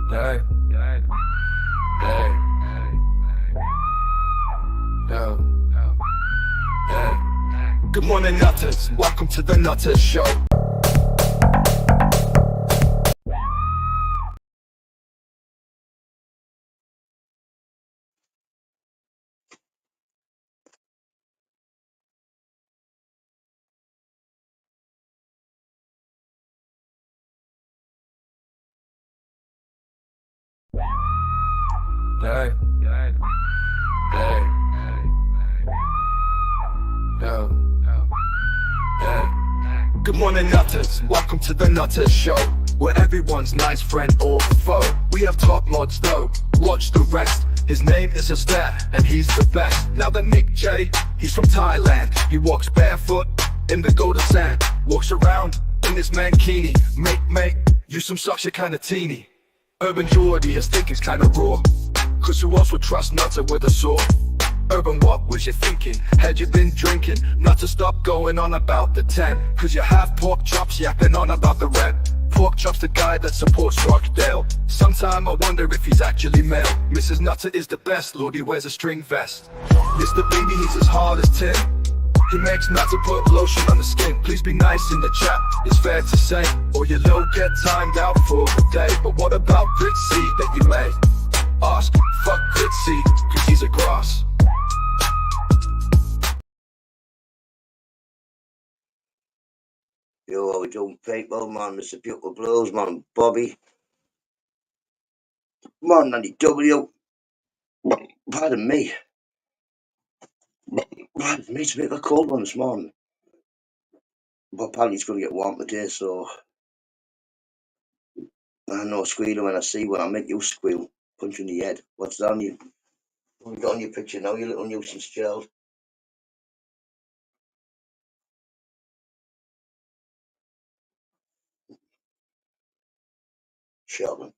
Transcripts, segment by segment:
Hey, hey, hey, yo, hey. Good morning, Nutters. Welcome to the NUTTA Show. Hey, hey, hey, yo, hey. Good morning, Nutters. Welcome to the NUTTA Show, where everyone's nice friend or foe. We have top mods though, watch the rest. His name is a stat, and he's the best. Now the Nick J, he's from Thailand. He walks barefoot in the golden sand. Walks around in this mankini. Mate, you some socks, you're kinda teeny. Urban Geordie, his thinking's kinda raw. Cause who else would trust Nutter with a sword? Urban, what was you thinking? Had you been drinking? Not to stop going on about the 10. Cause you have pork chops yapping on about the red. Pork chops the guy that supports Rockdale. Sometime I wonder if he's actually male. Mrs. Nutter is the best, Lord, he wears a string vest. Mr. Baby, he's as hard as tin. He makes Nutter put lotion on the skin. Please be nice in the chat, it's fair to say, or you'll get timed out for the day. But what about Gritzy that you may ask? Fuck Gritzy, cause he's a grass. Yo, how we doing, people, man? Mr. Beautiful Blues, man. Bobby. Man, Andy W. Pardon me. Pardon me, it's a bit of a cold one this morning. But apparently it's going to get warm today, so I know squealing when I see one. I make you squeal. Punch you in the head. What's that on you? What have you got on your picture now, you little nuisance child? Sheldon.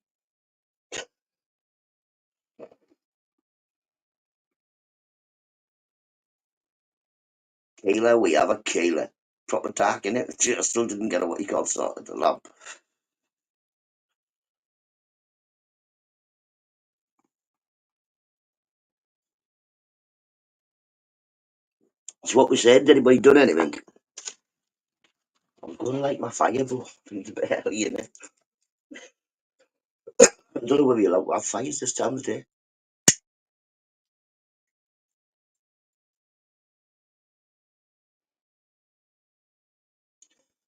Kayla, we have a Kayla. Proper dark in it. I still didn't get what you call sorted the lamp. That's what we said. Did anybody done anything? I'm going to light my fire, bro. It's a bit early, innit? I don't know whether you'll have fires this time of day.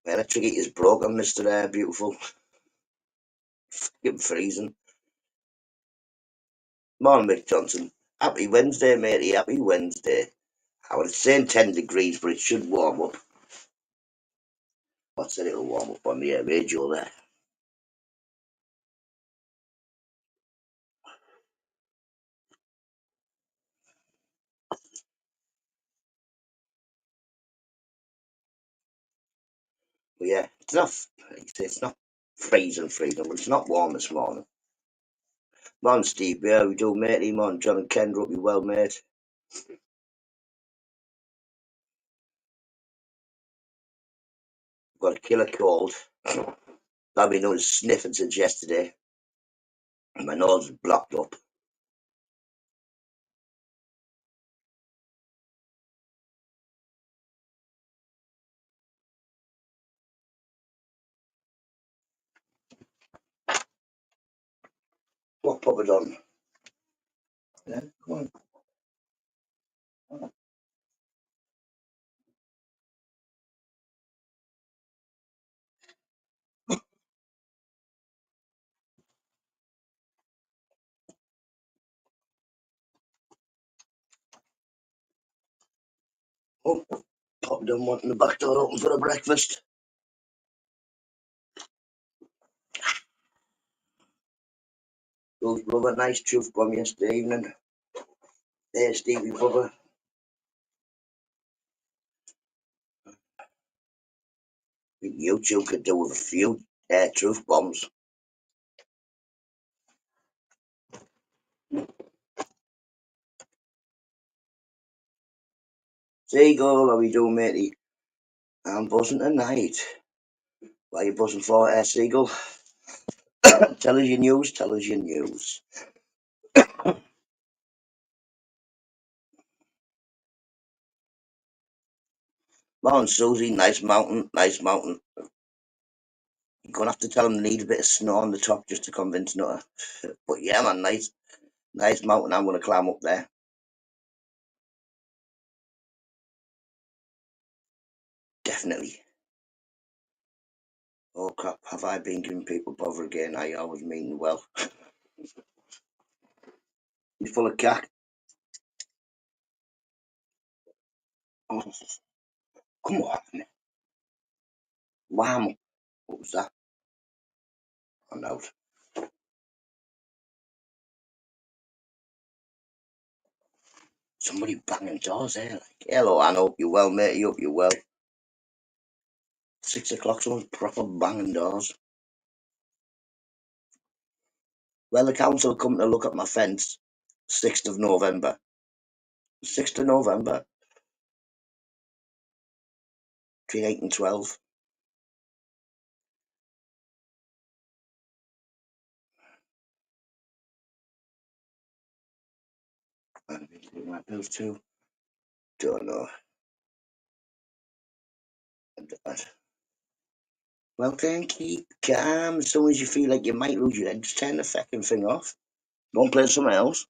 My electric heater's broken, Mr. Beautiful. Fucking freezing. Morning, Mick Johnson. Happy Wednesday, matey. Happy Wednesday. I was saying 10 degrees, but it should warm up. I said it'll warm up on the radio there. But yeah, it's not freezing, but it's not warm this morning. Morning, Steve. Yeah, we do, matey. Morning, John and Kendra. Hope you well, mate. Got a killer cold. I've been doing sniffing since yesterday. And my nose is blocked up. What, pop it on? Yeah, come on. Oh, pop it on, wanting the back door open for the breakfast. Those brother, nice truth bomb yesterday evening. There, Stevie brother. You two could do with a few truth bombs. Seagull, how we doing, matey? I'm buzzing tonight. What are you buzzing for, Seagull? Tell us your news. Tell us your news. Morning, Susie. Nice mountain. Nice mountain. You're gonna have to tell them they need a bit of snow on the top just to convince Nutter. But yeah, man, nice mountain. I'm gonna climb up there. Definitely. Oh crap! Have I been giving people bother again? I always mean well. You're full of cack. Oh, come on. Wham! What was that? I'm out. Somebody banging doors there. Like, hello, I hope you're well, mate. You hope you're well. 6 o'clock, someone's proper banging doors. Well, the council come to look at my fence. 6th of November. 6th of November, between 8 and 12. I've been doing my bills too. Don't know. Well, then keep calm. As soon as you feel like you might lose your head, just turn the fucking thing off. Go and play something else.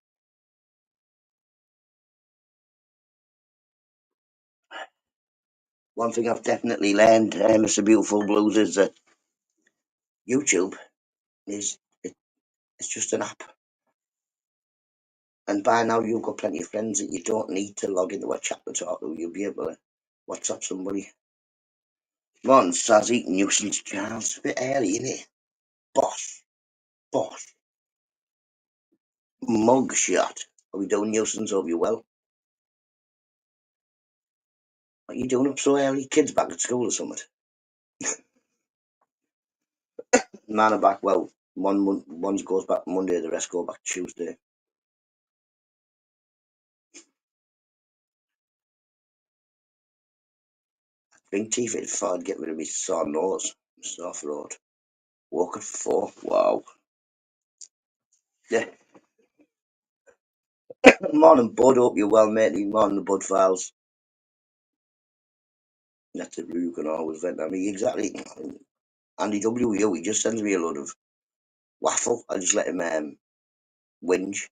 One thing I've definitely learned, Mr. Beautiful Blues, is that YouTube is it's just an app. And by now you've got plenty of friends that you don't need to log into a chat to talk to. You'll be able to WhatsApp somebody. Morning, Sazzy, nuisance Charles. It's a bit early, isn't it? Boss, mugshot. Are we doing nuisance? Hope you well. What are you doing up so early? Kids back at school or something? Man are back. Well, one goes back Monday, the rest go back Tuesday. Drink teeth it before I'd get rid of my sore nose, sore throat. Woke at 4. Wow. Yeah. Morning, Bud. Hope you're well, matey. Morning, the Bud Files. That's it. You can always vent at me. Exactly. Andy W. He just sends me a load of waffle. I just let him whinge.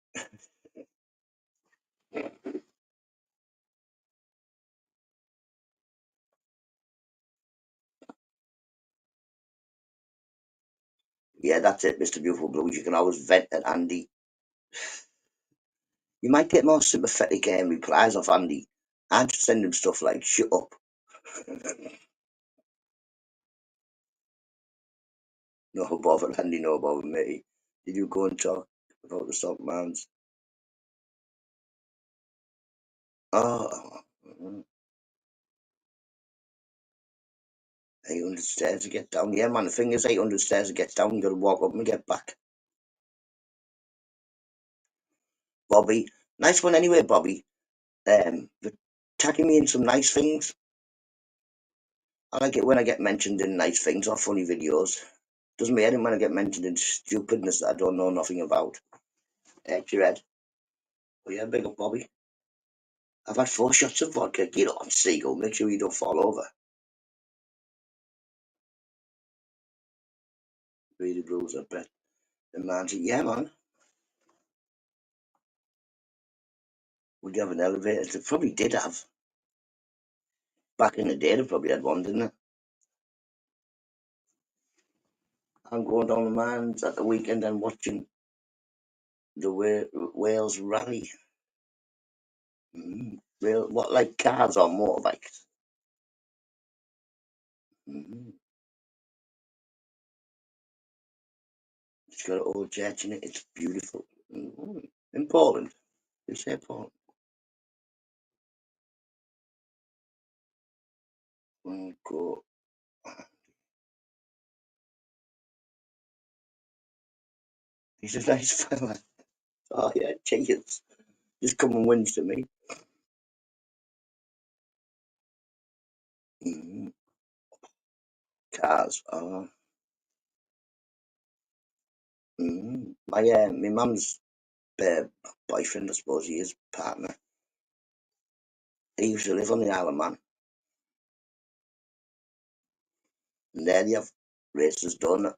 Yeah, that's it, Mr. Beautiful Blues. You can always vent at Andy. You might get more sympathetic replies off Andy. I just send him stuff like, shut up. No bother, Andy, no bother, matey. Did you go and talk about the stock mounds? Oh, 800 stairs to get down. Yeah, man, the thing is 800 stairs to get down. You got to walk up and get back. Bobby, nice one anyway, Bobby. But tagging me in some nice things. I like it when I get mentioned in nice things or funny videos. Doesn't mean anything when I get mentioned in stupidness that I don't know nothing about. Head your head. But yeah, big up, Bobby. I've had 4 shots of vodka. Get on, Seagull. Make sure you don't fall over. Really blues, I bet. The man's yeah, man. Would you have an elevator? They probably did have. Back in the day, they probably had one, didn't they? I'm going down the mines at the weekend and watching the Wales rally. Real, what, like cars or motorbikes? Mm. It's got an old church in it. It's beautiful. In Poland. You say Poland. We'll go. He's a nice fella. Oh, yeah, cheers. Just come and whinge to me. Mm. Cars. Oh, My mum's uh, boyfriend, I suppose he is, partner. He used to live on the Isle of Man, and there they have races done.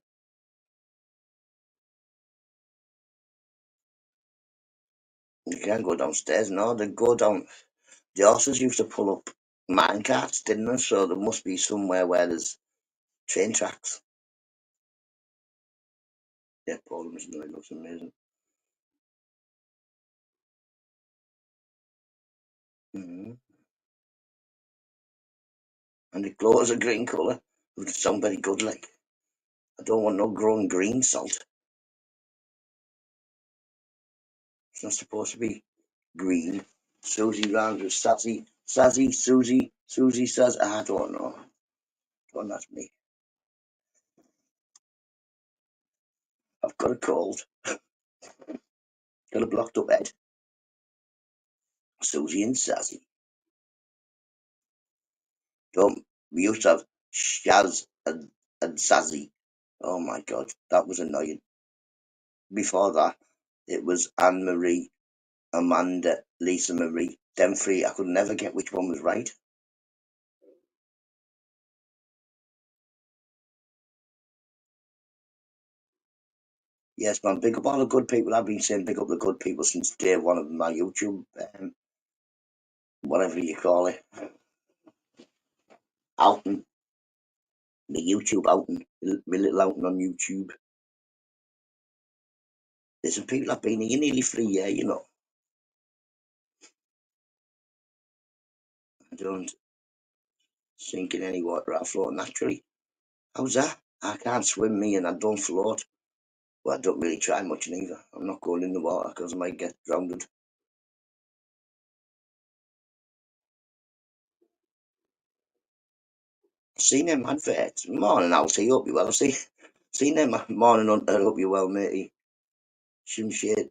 You can't go downstairs, no, they go down. The horses used to pull up mine carts, didn't they? So there must be somewhere where there's train tracks. Yeah, Poland's it looks amazing. hmm And the clothes are green colour. It would sound very good, like. I don't want no grown green salt. It's not supposed to be green. Susie round with Sassy. Sassy, Susie, Susie says, I don't know. Don't ask me. I've got a cold. Got a blocked up head. Susie and Sassy. Don't we used to have Shaz and Sassy. Oh my god, that was annoying. Before that, it was Anne Marie, Amanda, Lisa Marie. Them three, I could never get which one was right. Yes, man, big up all the good people. I've been saying big up the good people since day one of my YouTube, whatever you call it, outing, the YouTube outing, my little outing on YouTube. There's some people I've been here nearly 3 years, you know. I don't sink in any water, I float naturally. How's that? I can't swim, me, and I don't float. Well, I don't really try much neither. I'm not going in the water because I might get drowned. Seen them adverts. Morning, Alcy. Hope you well. Seen them morning Hunter. Hope you well, matey. Slim Shade,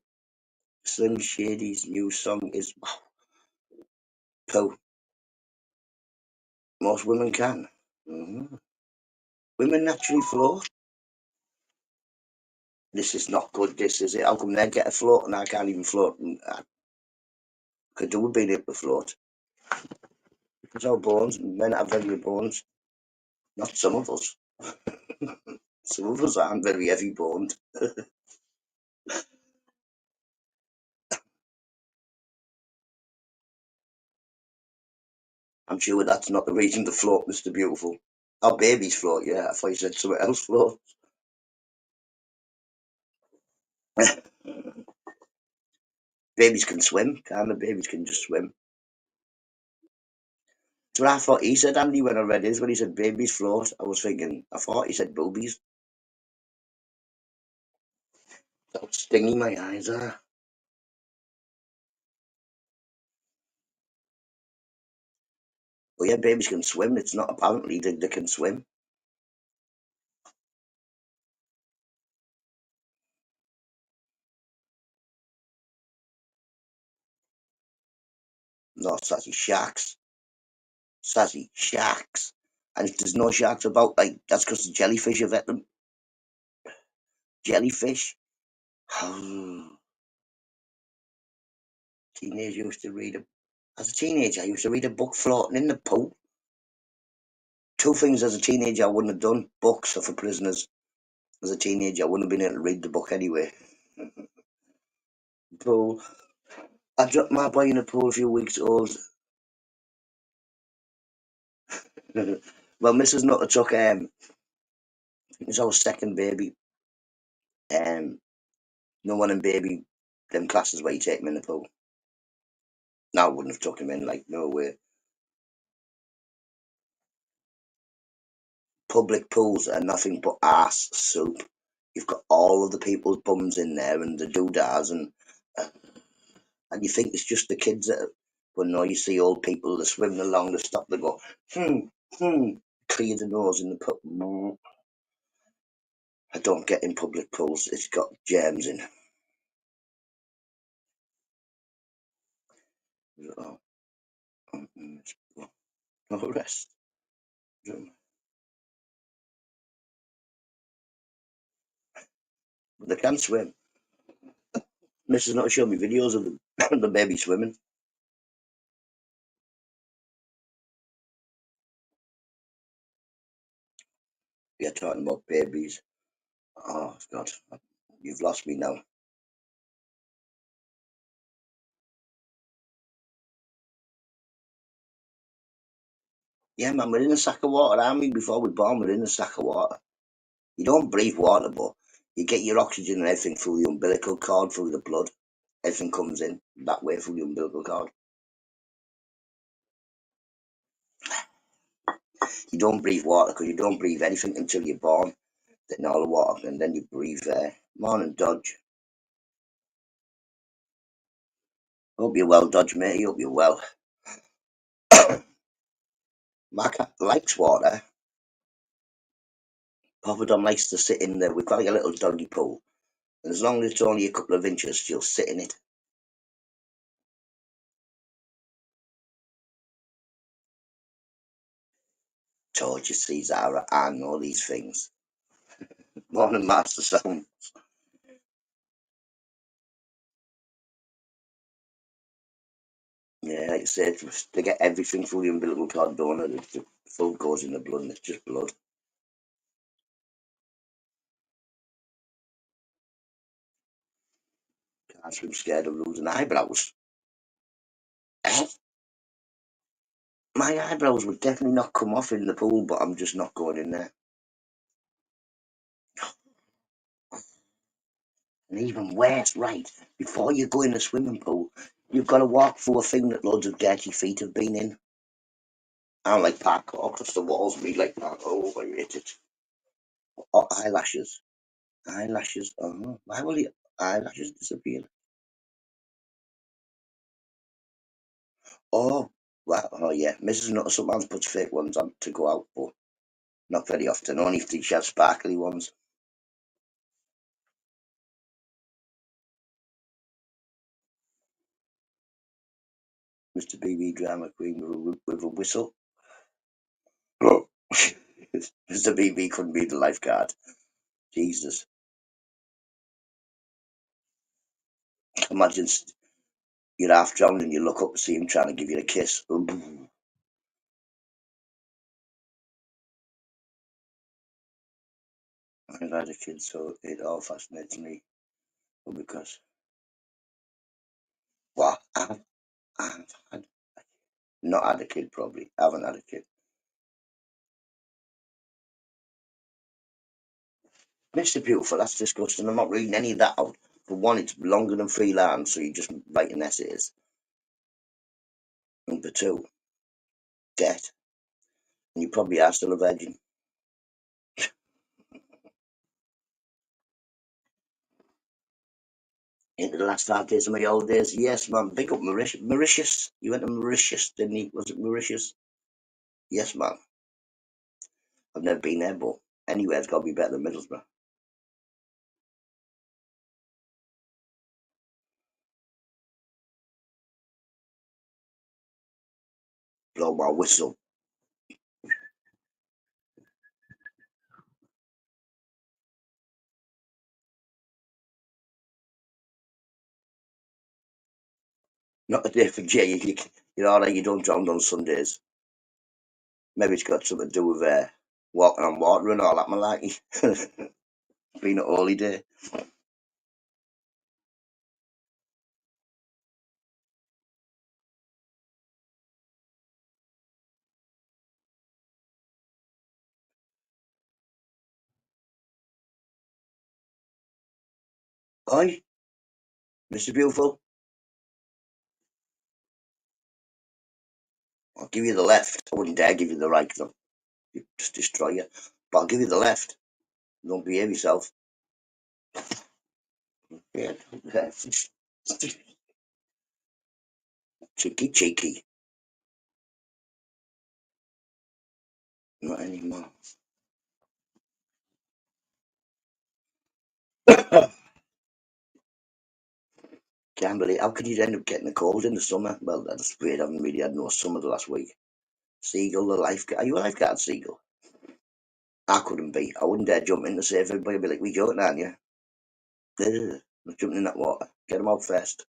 Slim Shady's new song is "Pooh." Most women can. Women naturally float. This is not good. This is it. How come they get a float and I can't even float? And I could do with being able to float. It's our bones. Men have heavier bones. Not some of us. Some of us aren't very heavy boned. I'm sure that's not the reason to float, Mr. Beautiful. Our babies float, yeah. I thought you said something else float. Babies can swim, can't they? Babies can just swim. So I thought he said, Andy, when I read his, when he said babies float, I was thinking, I thought he said boobies. That was stinging my eyes are. But yeah, babies can swim. It's not apparently they can swim. No, sassy sharks. Sassy sharks. And if there's no sharks about, like, that's because the jellyfish have ate them. Jellyfish. Teenager used to read a As a teenager, I used to read a book floating in the pool. Two things as a teenager I wouldn't have done. Books are for prisoners. As a teenager, I wouldn't have been able to read the book anyway. Pool. I dropped my boy in the pool a few weeks old. Well, Mrs. Nutter took it was our second baby. No one in baby them classes where you take him in the pool. No, I wouldn't have took him in, like, no way. Public pools are nothing but arse soup. You've got all of the people's bums in there and the doodahs uh, and you think it's just the kids that are, but no, you see old people that swimming along, they stop, they go, hmm, clear the nose in the pool. No, I don't get in public pools, it's got germs in. Oh, no rest. They can swim. Mrs. Not showed me videos of the baby swimming. You're talking about babies. Oh God, you've lost me now. Yeah, man, we're in a sack of water, aren't we? Before we're born, we're in a sack of water. You don't breathe water, but you get your oxygen and everything through the umbilical cord, through the blood. Everything comes in that way through the umbilical cord. You don't breathe water because you don't breathe anything until you're born. Then all the water, and then you breathe air. Morning, Dodge. Hope you're well, Dodge, mate. Hope you're well. My cat likes water. Papa Dom likes to sit in there. We've got like a little doggy pool. And as long as it's only a couple of inches, she'll sit in it. Told you, Caesar, I know these things. Morning, Master Sound. Yeah, like I said, to get everything through the umbilical cord, don't it? The food goes in the blood and it's just blood. Can't swim scared of losing eyebrows. Eh? My eyebrows would definitely not come off in the pool, but I'm just not going in there. And even worse, right, before you go in the swimming pool, you've got to walk through a thing that loads of dirty feet have been in. I don't like parkour because the walls be like parkour. Oh, I hate it. Or eyelashes. Eyelashes. Oh, why will your eyelashes disappear? Oh, well, oh yeah. Mrs. Nutter sometimes puts fake ones on to go out, but not very often. Only if she has sparkly ones. Mr. BB drama queen with a whistle. Oh. Mr. BB couldn't be the lifeguard. Jesus. Imagine you're half drowned and you look up to see him trying to give you a kiss. I've had a kid, so it all fascinates me. But because, well, I've had, not had a kid probably. I haven't had a kid. Mr. Beautiful, that's disgusting. I'm not reading any of that out. For one, it's longer than 3 lines, so you're just writing essays. And for two, debt. And you probably are still a virgin. Into the last 5 days of my old days. Yes, man. Big up Mauritius. Mauritius. You went to Mauritius, didn't you? Was it Mauritius? Yes, man. I've never been there, but anywhere's got to be better than Middlesbrough. Blow my whistle. Not a day for Jay. You're all right, you don't drown on Sundays. Maybe it's got something to do with walking on water and all that malarkey. Been a holy day. Oi, Mr. Beautiful, I'll give you the left. I wouldn't dare give you the right because I'll just destroy you. But I'll give you the left. Don't behave yourself. Yeah. Cheeky, cheeky. Not anymore. Can't believe how could you end up getting a cold in the summer? Well, that's weird. I haven't really had no summer the last week. Seagull, the lifeguard. Are you a lifeguard, Seagull? I couldn't be. I wouldn't dare jump in to save everybody. I'd be like, we joking, aren't you? Not jumping in that water. Get them out first.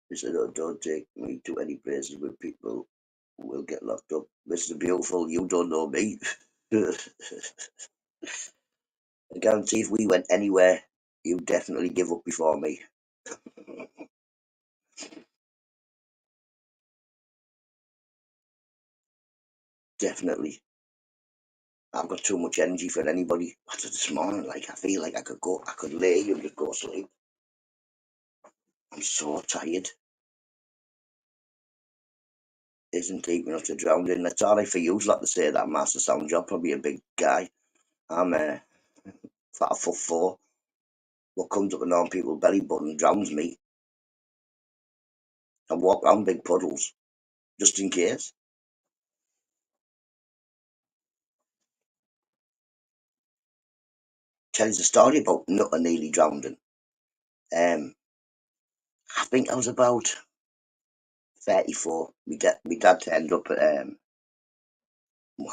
He said, "Oh, don't take me to any places where people will get locked up. Mr. Beautiful, you don't know me." I guarantee if we went anywhere, you'd definitely give up before me. Definitely. I've got too much energy for anybody. After this morning, like I feel like I could lay here and just go to sleep. I'm so tired. Isn't deep enough to drown in. It's alright for you lot to say that, Master Sound. You're probably a big guy. I'm 5'4". What comes up and on people's belly button drowns me. I walk around big puddles just in case. Tell you the story about Nutta nearly drowning. Um, I think I was about 34. My dad turned up at I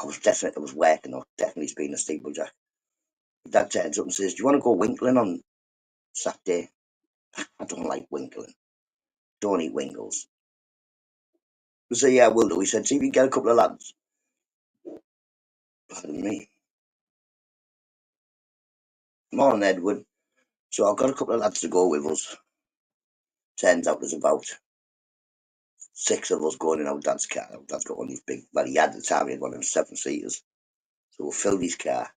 was working. I was definitely being a steeplejack. My dad turns up and says, "Do you want to go winkling on Saturday?" I don't like winkling. Don't eat winkles. I said, "Yeah, we'll do." He said, "See if you can get a couple of lads." Pardon me. Morning, Edward. So I've got a couple of lads to go with us. Turns out there's about 6 of us going in our dad's car. Our dad's got one of these big, well, he had at the time, he had one of them 7-seaters. So we'll fill his car.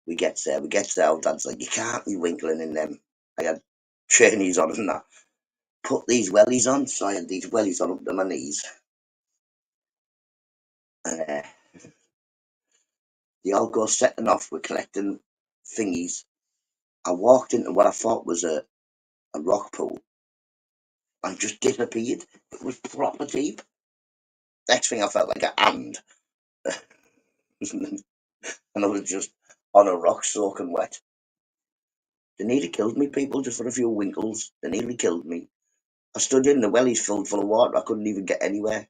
We get there, our dad's like, "You can't be winkling in them." I had trainees on and that. Put these wellies on. So I had these wellies on up to my knees. And they all go setting off. We're collecting thingies. I walked into what I thought was a rock pool and just disappeared. It was proper deep. Next thing I felt like a hand. And I was just on a rock soaking wet. They nearly killed me, people, just for a few winkles. They nearly killed me. I stood in the wellies filled full of water. I couldn't even get anywhere.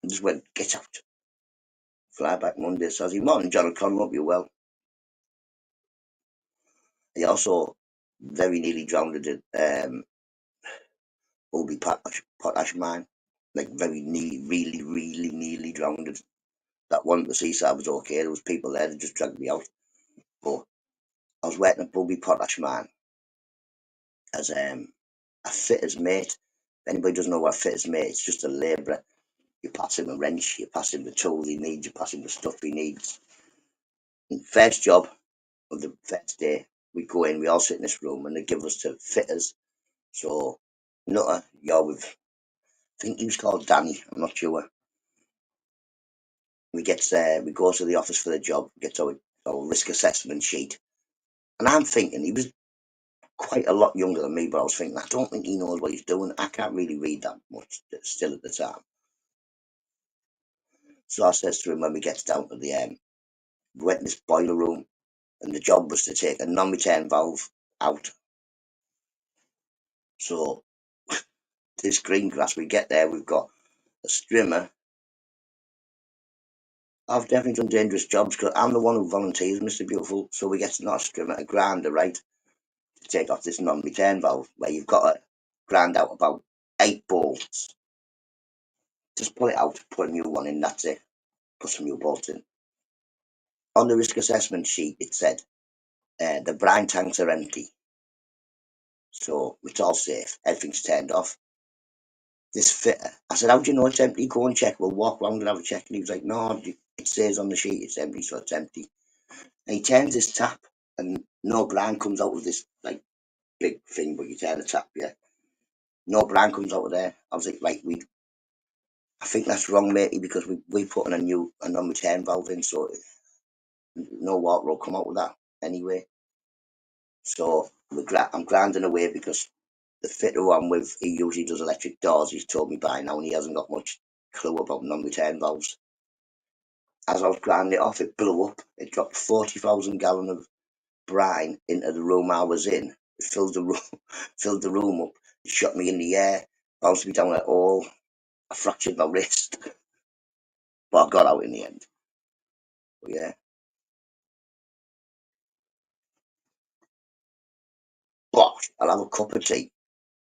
I just went, "Get out." Fly back Monday. So I said, "Morning, John O'Connell, hope you're well." He also very nearly drowned in Oldie Potash mine. Like very nearly, really, really nearly drowned. That one at the seaside was okay. There was people there that just dragged me out. But I was working at Bulby Potash mine as a fitter's mate. If anybody doesn't know what a fitter's mate, it's just a labourer. You pass him a wrench, you pass him the tools he needs, you pass him the stuff he needs. And first job of the first day, we go in, we all sit in this room and they give us to fitters. So, Nutter, you're with, I think he was called Danny, I'm not sure. We get there, we go to the office for the job, get our risk assessment sheet. And I'm thinking, he was quite a lot younger than me, but I was thinking, I don't think he knows what he's doing. I can't really read that much still at the time. So I says to him when we get down to the we went in this boiler room and the job was to take a non-return valve out. So this green grass, we get there, we've got a strimmer. I've definitely done dangerous jobs because I'm the one who volunteers, Mr. Beautiful. So we get not a strimmer, a grinder, right, to take off this non-return valve where you've got to grind out about 8 bolts. Just pull it out, put a new one in, that's it. Put some new bolts in. On the risk assessment sheet, it said the brine tanks are empty. So it's all safe. Everything's turned off. This fitter, I said, "How do you know it's empty? Go and check. We'll walk round and have a check." And he was like, "No, it says on the sheet it's empty, so it's empty." And he turns his tap and no brine comes out of this like big thing, but you turn the tap, yeah. No brine comes out of there. I was like, "Right, I think that's wrong, matey, because we put in a non-return valve in, so no water will come out of that anyway." So I'm grinding away because the fitter who I'm with, he usually does electric doors. He's told me by now, and he hasn't got much clue about non-return valves. As I was grinding it off, it blew up. It dropped 40,000 gallon of brine into the room I was in. It filled the room, filled the room up. It shot me in the air, bounced me down at all. I fractured my wrist, but I got out in the end. But yeah, but I'll have a cup of tea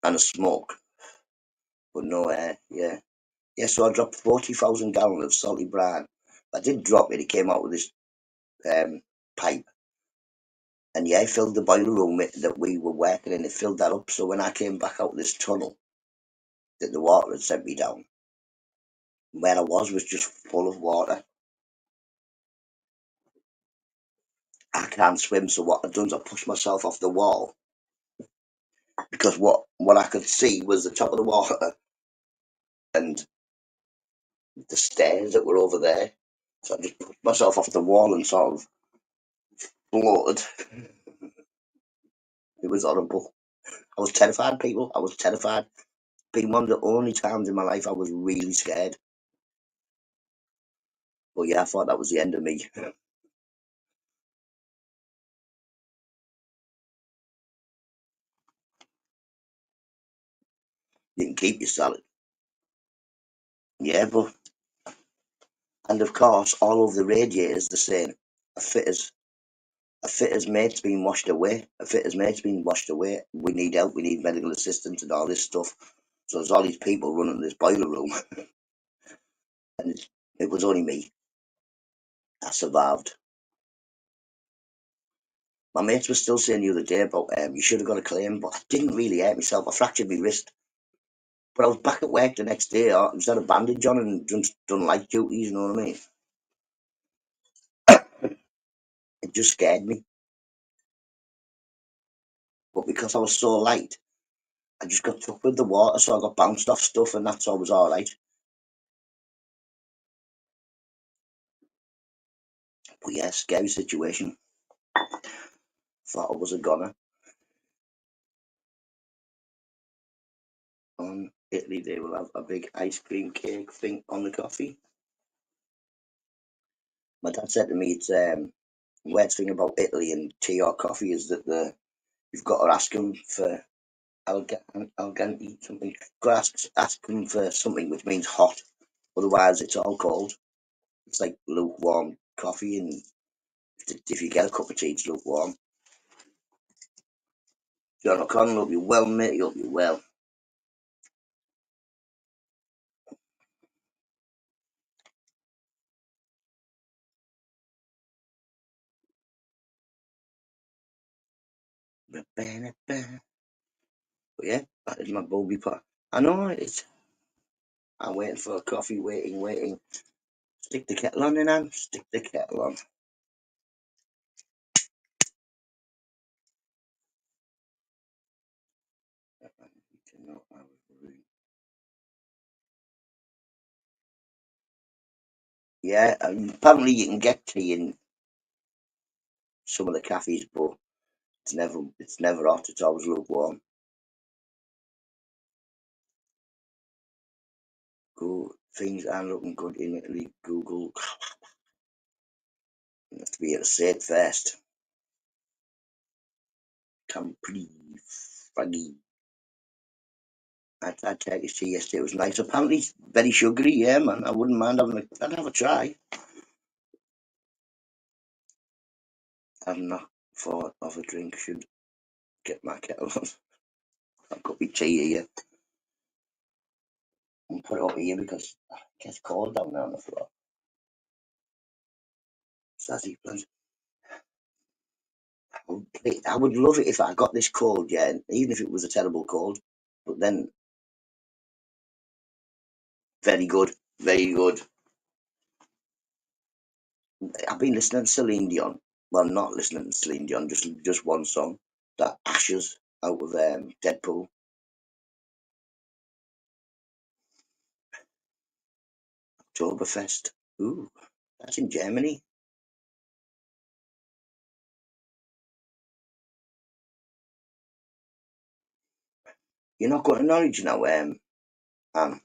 and a smoke, but no air. Yeah, yeah. So I dropped 40,000 gallons of salty brine. I did drop it. It came out with this pipe, and yeah, it filled the boiler room that we were working in. It filled that up. So when I came back out this tunnel, that the water had sent me down, where I was just full of water. I can't swim, so what I've done is I pushed myself off the wall because what I could see was the top of the water and the stairs that were over there. So I just pushed myself off the wall and sort of floated. It was horrible. I was terrified, people. I was terrified. Been one of the only times in my life I was really scared. But yeah, I thought that was the end of me. You can keep your salad. Yeah, but and of course all over the radiators the same. A fitter's a fitter's mate's been washed away. A fitter's mate's been washed away. We need help. We need medical assistance and all this stuff. So there's all these people running this boiler room, and it was only me. I survived. My mates were still saying the other day about you should have got a claim, but I didn't really hurt myself. I fractured my wrist, but I was back at work the next day. I just had a bandage on and just done light duties. You know what I mean? It just scared me, but because I was so light, I just got took with the water, so I got bounced off stuff, and that's always all right. But yeah, scary situation. Thought I was a goner. On Italy, they will have a big ice cream cake thing on the coffee. My dad said to me, it's weird thing about Italy and tea or coffee is that you've got to ask them for algante something. You've got to ask them for something which means hot. Otherwise, it's all cold. It's like lukewarm coffee, and if you get a cup of tea, it's lukewarm. John O'Connell, hope you well, mate. Hope you well. But yeah, that is my bulby pot. I know it's. I'm waiting for a coffee, waiting. Stick the kettle on, then, stick the kettle on. Yeah, apparently you can get tea in some of the cafes, but it's never hot. It's always lukewarm. Go things are looking good in Italy. Google. You have to be able to say it first. Capri Fraggy. I had Turkish tea yesterday. It was nice. Apparently, it's very sugary. Yeah, man. I wouldn't mind having a. I'd have a try. I've not thought of a drink. Should get my kettle on. I've got my tea here and put it up here because it gets cold down there on the floor. Sassy plans. I would love it if I got this cold, yeah, even if it was a terrible cold. But then, very good, very good. I've been listening to Celine Dion. Well, not listening to Celine Dion, just one song. That Ashes out of Deadpool. Oktoberfest. Ooh, that's in Germany. You're not going to Norwich now, um,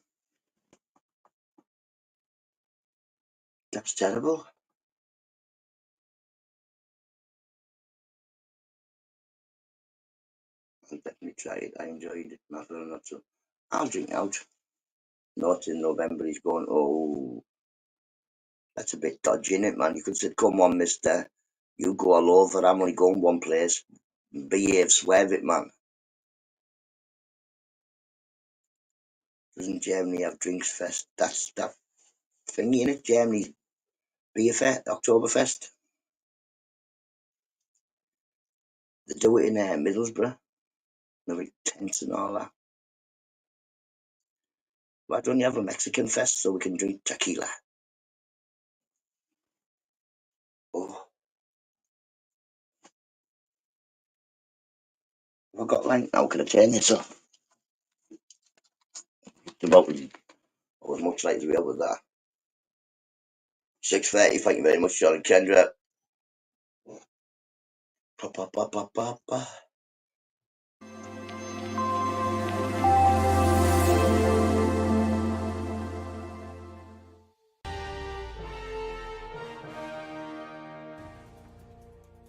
that's terrible. I'll definitely try it. I enjoyed it. Not so. I'll drink out. Not in November. He's going, oh, that's a bit dodgy, innit, man? You could say, come on, mister. You go all over. I'm only going one place. Behave, swerve it, man. Doesn't Germany have Drinks Fest? That's that thingy, innit? Germany Beer Fest, Oktoberfest. They do it in Middlesbrough. They're tents and all that. Why don't you have a Mexican fest so we can drink tequila? Oh, I've got light now. Can I turn this off? The bottle. I was much like to be able with that. 6:30. Thank you very much, John and Kendra. Pa, pa, pa, pa, pa, pa.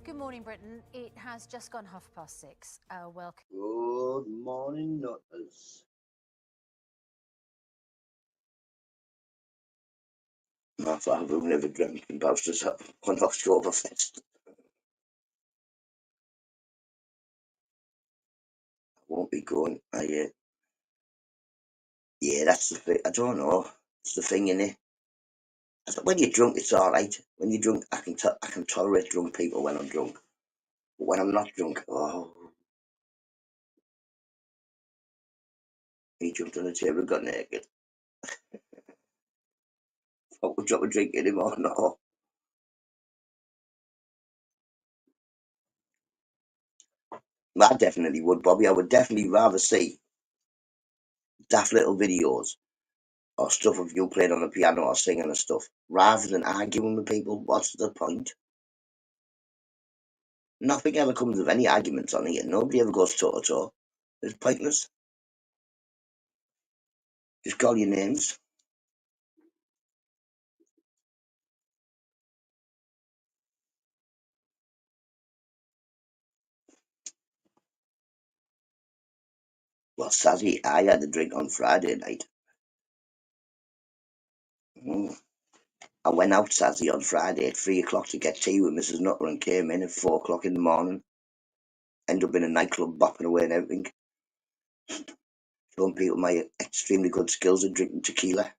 Good morning, Britain. It has just gone 6:30. Welcome. Good morning, nutters. My father never drank and bounced up on Oktoberfest. I won't be going. Yeah, that's the thing. I don't know. It's the thing, innit? When you're drunk, it's all right. When you're drunk, I can tolerate drunk people when I'm drunk. But when I'm not drunk, oh, he jumped on the table and got naked. I would drop a drink anymore. No, I definitely would, Bobby. I would definitely rather see daft little videos or stuff of you playing on the piano or singing and stuff rather than arguing with people. What's the point? Nothing ever comes of any arguments on here. Nobody ever goes toe to toe. It's pointless. Just call your names. Well, Sazzy, I had a drink on Friday night. Mm. I went out Saturday on Friday at 3 o'clock to get tea with Mrs. Nutter and came in at 4 o'clock in the morning. Ended up in a nightclub bopping away and everything. Showing people my extremely good skills at drinking tequila.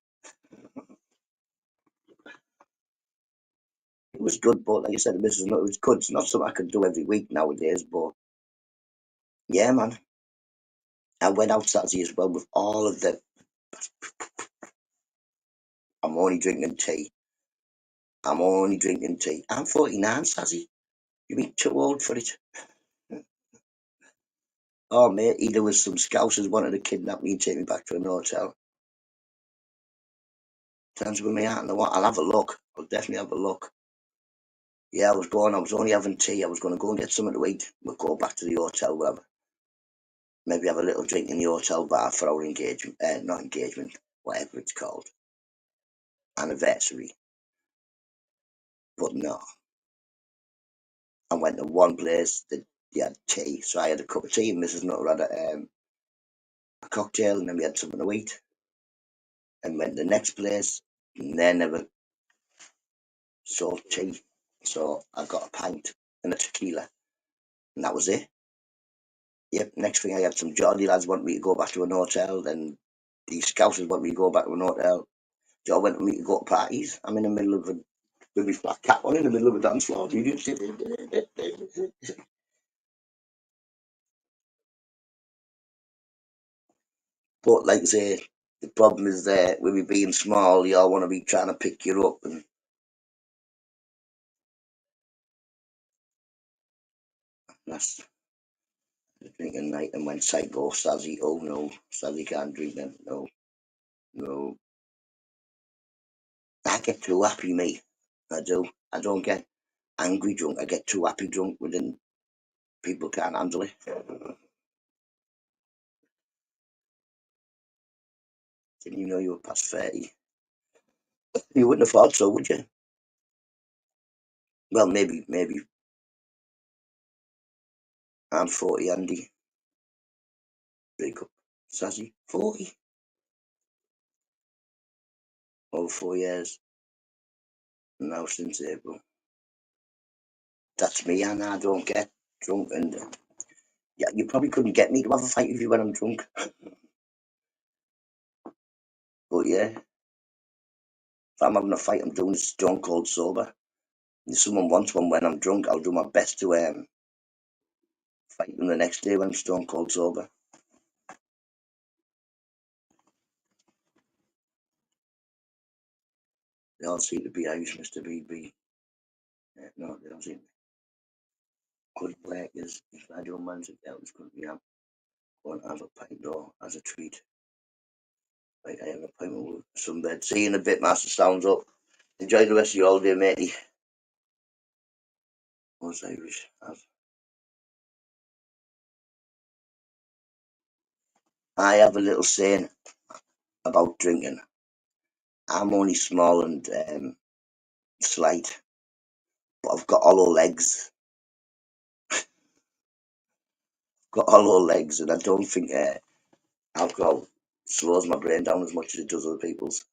It was good, but like I said, Mrs. Nutter, it was good. It's not something I can do every week nowadays, but yeah, man. I went out Saturday as well with all of the. I'm only drinking tea. I'm only drinking tea. I'm 49, Sassy. You mean too old for it? Oh, mate, either was some scousers wanted to kidnap me and take me back to an hotel. Turns with me out and what? I'll have a look. I'll definitely have a look. Yeah, I was only having tea. I was going to go and get something to eat. We'll go back to the hotel, whatever. Maybe have a little drink in the hotel bar for our engagement, not engagement, whatever it's called, anniversary. But no, I went to one place that they had tea, so I had a cup of tea, and Mrs. Nutter had a cocktail, and then we had something to eat. And went to the next place, and they never sold tea, so I got a pint and a tequila, and that was it. Yep. Next thing I had some Geordie lads want me to go back to an hotel, then these scousers want me to go back to an hotel. Joe went with me to go to parties. I'm in the middle of with my flat cap on in the middle of a dance floor. But like I say, the problem is there with me being small, you all want to be trying to pick you up, and that's the drinking night and went psycho. Sazzy, oh no, Sazzy can't drink then. No, no. I get too happy, mate. I do. I don't get angry drunk. I get too happy drunk within people can't handle it. Didn't you know you were past 30? You wouldn't have thought so, would you? Well, maybe. I'm 40, Andy. Break up. Sassy. 40. over 4 years now, since April. That's me, and I don't get drunk. And yeah, you probably couldn't get me to have a fight with you when I'm drunk. But yeah, if I'm having a fight, I'm doing it stone cold sober. If someone wants one when I'm drunk, I'll do my best to fight them the next day when I'm stone cold sober. They all seem to be Irish, Mr. BB. Yeah, no, they don't seem to be good workers. If I don't manage to get out of this country, I'm going to have a pint though as a treat. Like I have an appointment with sunbed. See you in a bit, Master. Sounds up. Enjoy the rest of your holiday, matey. What's Irish? I have a little saying about drinking. I'm only small and slight, but I've got hollow legs. Got hollow legs, and I don't think alcohol slows my brain down as much as it does other people's.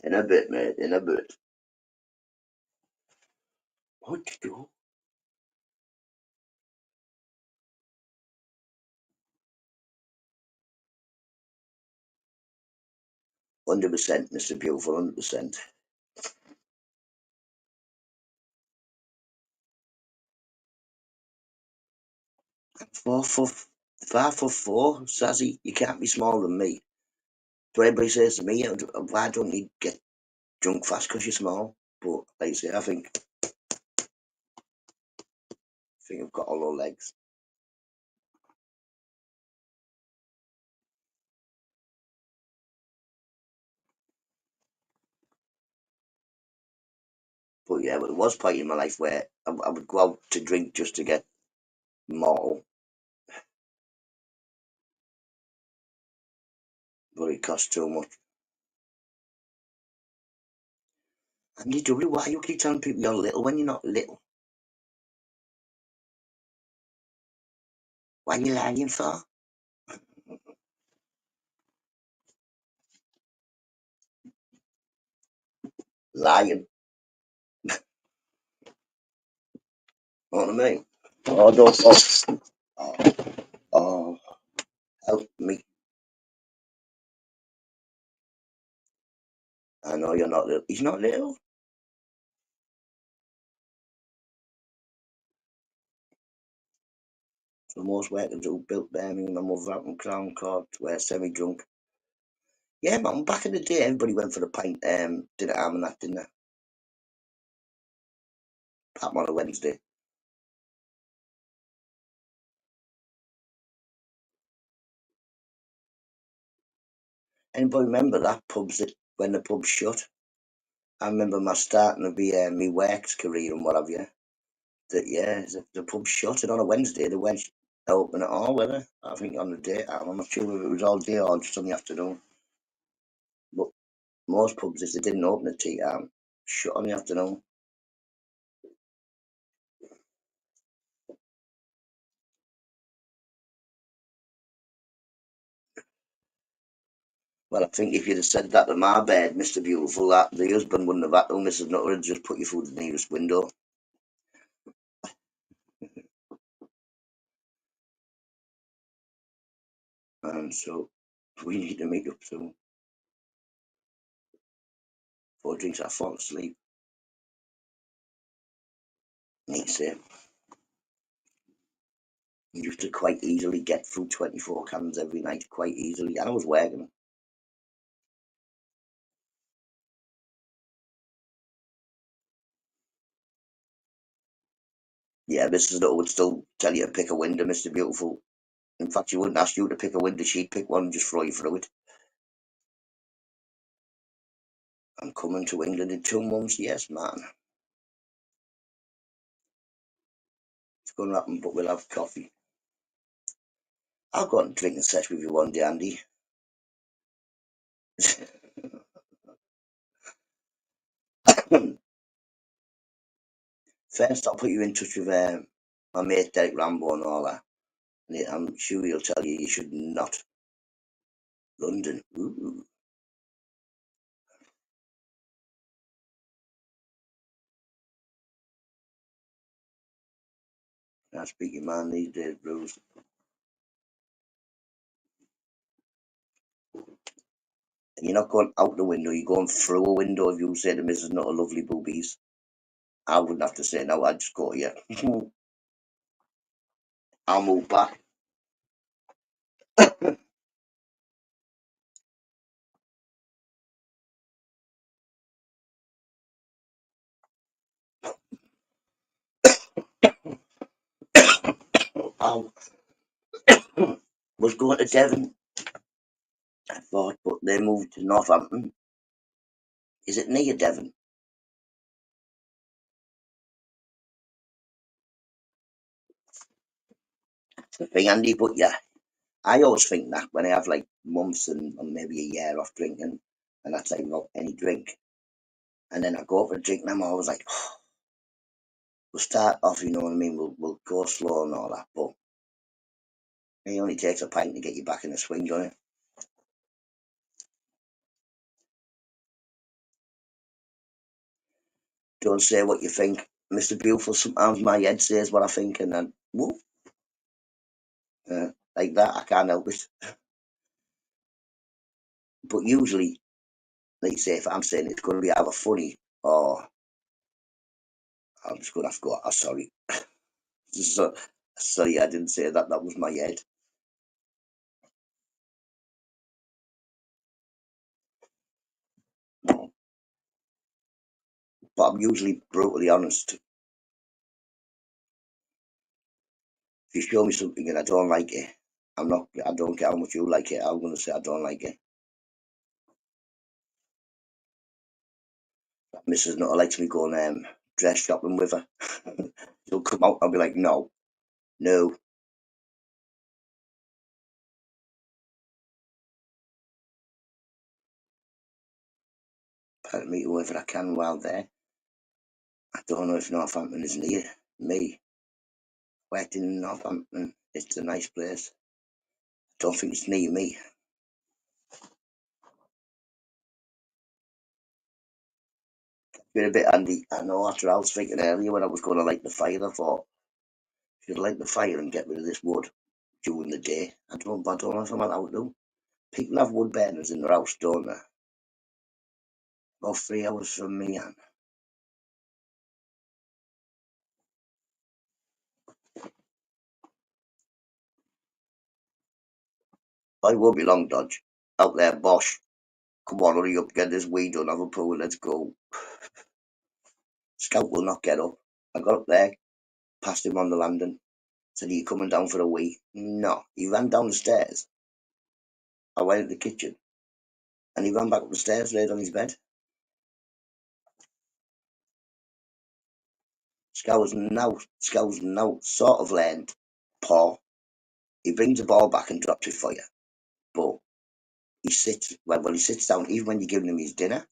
In a bit, mate. In a bit. What you do? 100%, Mr. Beautiful. 100%. 4 foot, 5'4", Sazzy. You can't be smaller than me. So everybody says to me, why don't you get drunk fast because you're small? But like I say, I think I've got hollow legs. But yeah, but there was a point in my life where I would go out to drink just to get more, but it cost too much. Andy W, why you keep telling people you're little when you're not little? Why are you lying for? Lying. Know what I mean? Oh, don't. Oh, oh, help me. I know you're not little. He's not little. So most workers who built Birmingham and moved out from Crown Court were semi-drunk. Yeah, man, back in the day, everybody went for the pint, did it arm and that, didn't they? Apart from on a Wednesday. Anybody remember that pubs that when the pubs shut? I remember my starting of my works career and what have you. That yeah, the pub shut, and on a Wednesday they weren't open at all, were they? I think on the day, I'm not sure if it was all day or just on the afternoon. But most pubs, if they didn't open at tea time, shut on the afternoon. Well, I think if you'd have said that to my bed, Mr. Beautiful, that the husband wouldn't have had to, Mrs. Nutter had just put you through the nearest window. And so we need to meet up soon. 4 drinks, I fall asleep. Me same. You used to quite easily get through 24 cans every night, quite easily. And I was working. Yeah, Mrs. Nutter would still tell you to pick a window, Mr. Beautiful. In fact, she wouldn't ask you to pick a window, she'd pick one and just throw you through it. I'm coming to England in 2 months, yes, man. It's going to happen, but we'll have coffee. I'll go and drink and sesh with you one day, Andy. First, I'll put you in touch with my mate Derek Rambo and all that. And I'm sure he'll tell you should not. London. Ooh. Can't speak your mind these days, Bruce. And you're not going out the window, you're going through a window if you say to Mrs. Nutter, lovely boobies. I wouldn't have to say no, I'd just go, yeah. I'll move back. I was going to Devon, I thought, but they moved to Northampton. Is it near Devon? It's the thing, Andy, but yeah, I always think that when I have like months and maybe a year off drinking, and that's like not any drink, and then I go for a drink, and I'm always like, oh, we'll start off, you know what I mean? We'll go slow and all that, but it only takes a pint to get you back in the swing, doesn't it? Don't say what you think, Mr. Beautiful. Sometimes my head says what I think, and then whoop, like that, I can't help it. But usually, like you say, if I'm saying it's going to be either funny or I'm just going to have to go, oh, sorry. So, sorry, I didn't say that. That was my head. But I'm usually brutally honest. If you show me something and I don't like it, I don't care how much you like it. I'm going to say I don't like it. Mrs. Nutter likes me going dress shopping with her. She'll come out. I'll be like, no, no. I'll meet whoever I can while there. I don't know if Northampton is near me. Worked in Northampton. It's a nice place. Don't think it's near me. Been a bit handy. I know after I was thinking earlier when I was going to light the fire, I thought, should light the fire and get rid of this wood during the day. I don't know if I'm allowed to. People have wood burners in their house, don't they? About 3 hours from me, and I won't be long, Dodge. Out there, Bosh. Come on, hurry up, get this weed done, have a pull, let's go. Scout will not get up. I got up there, passed him on the landing, said, are you coming down for a wee? No. He ran down the stairs. I went into the kitchen, and he ran back up the stairs, laid on his bed. Scout's now sort of learned paw. He brings the ball back and drops it for you. But he sits down, even when you're giving him his dinner,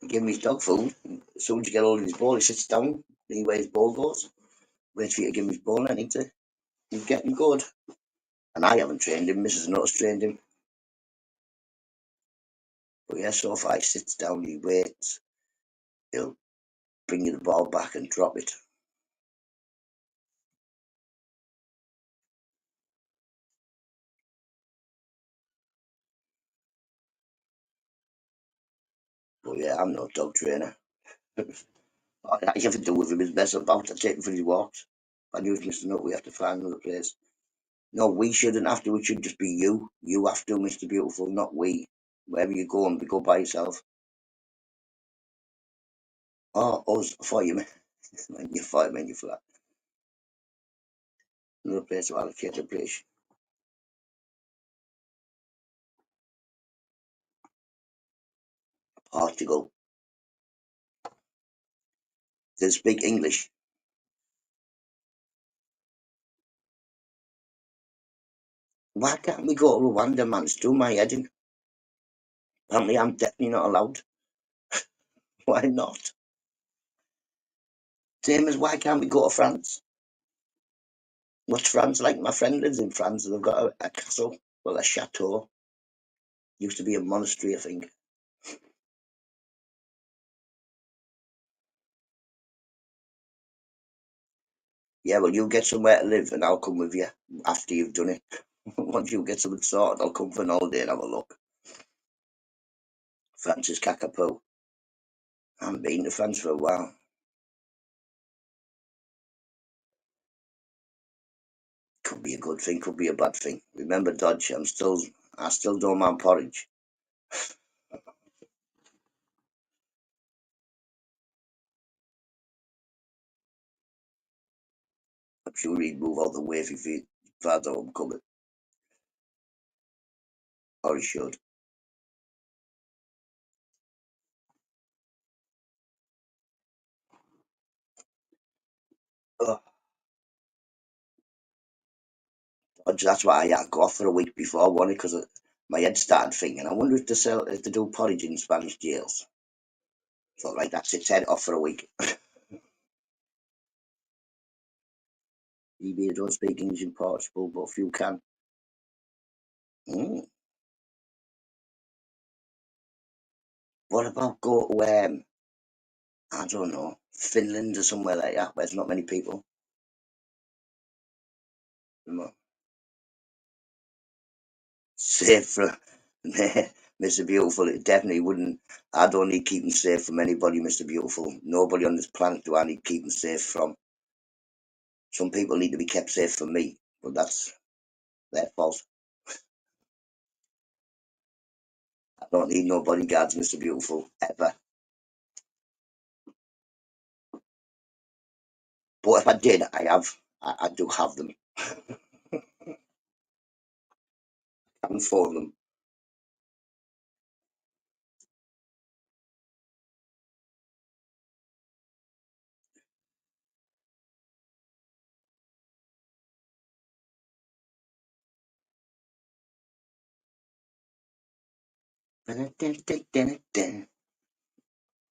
you give him his dog food. As soon as you get hold of his ball, he sits down, see where his ball goes, waits for you to give him his ball, and he's getting good. And I haven't trained him, Mrs. Nutter's trained him. But yeah, so far he sits down, he waits, he'll bring you the ball back and drop it. But yeah, I'm no dog trainer. All I have to do with him is mess about. I take him for his walks. If I use Mr. Nutter, we have to find another place. No, we shouldn't have to. It should just be you. You have to, Mr. Beautiful, not we. Wherever you go, and go by yourself. Oh, us. I thought you meant you thought you meant your flat. Another place to allocate a place. Portugal. They speak English. Why can't we go to Rwanda, man? It's doing my head in. Apparently, I'm definitely not allowed. Why not? Same as why can't we go to France? What's France like? My friend lives in France and they've got a castle, well, a chateau. Used to be a monastery, I think. Yeah, well, you get somewhere to live and I'll come with you after you've done it. Once you get something sorted, I'll come for an holiday and have a look. France is Kakapoo. I haven't been to France for a while. Could be a good thing, could be a bad thing. Remember, Dodge, I still don't mind porridge. I'm sure he'd move out the way if he found out I'm coming. Or he should. Oh, Dodge, that's why I had to go off for a week before, wasn't it? Because my head started thinking, I wonder if they do porridge in Spanish jails. Thought, right, that's its head off for a week. Maybe they don't speak English in Portugal, but a few can. Mm. What about go to, I don't know, Finland or somewhere like that, where there's not many people? Safe from Mr. Beautiful. It definitely wouldn't. I don't need keeping safe from anybody, Mr. Beautiful. Nobody on this planet do I need keeping safe from. Some people need to be kept safe from me, but that's their fault. I don't need no bodyguards, Mr. Beautiful, ever. But if I did, I do have them. I can phone them.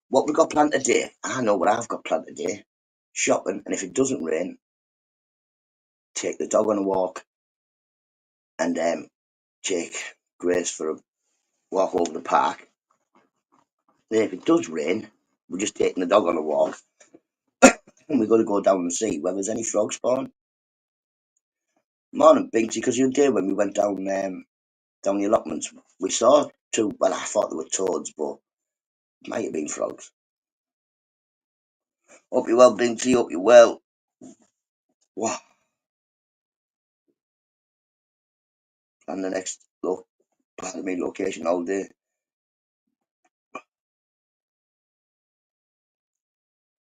What we got planned today? I know what I've got planned today. Shopping, and if it doesn't rain, take the dog on a walk and take Grace for a walk over the park. Then if it does rain, we're just taking the dog on a walk and we're going to go down and see whether there's any frog spawn. Morning, Binksy, because the other day when we went down the allotments, we saw two. Well, I thought they were toads, but it might have been frogs. Hope you're well, Binksy. Hope you're well. Wow. And the next location all day.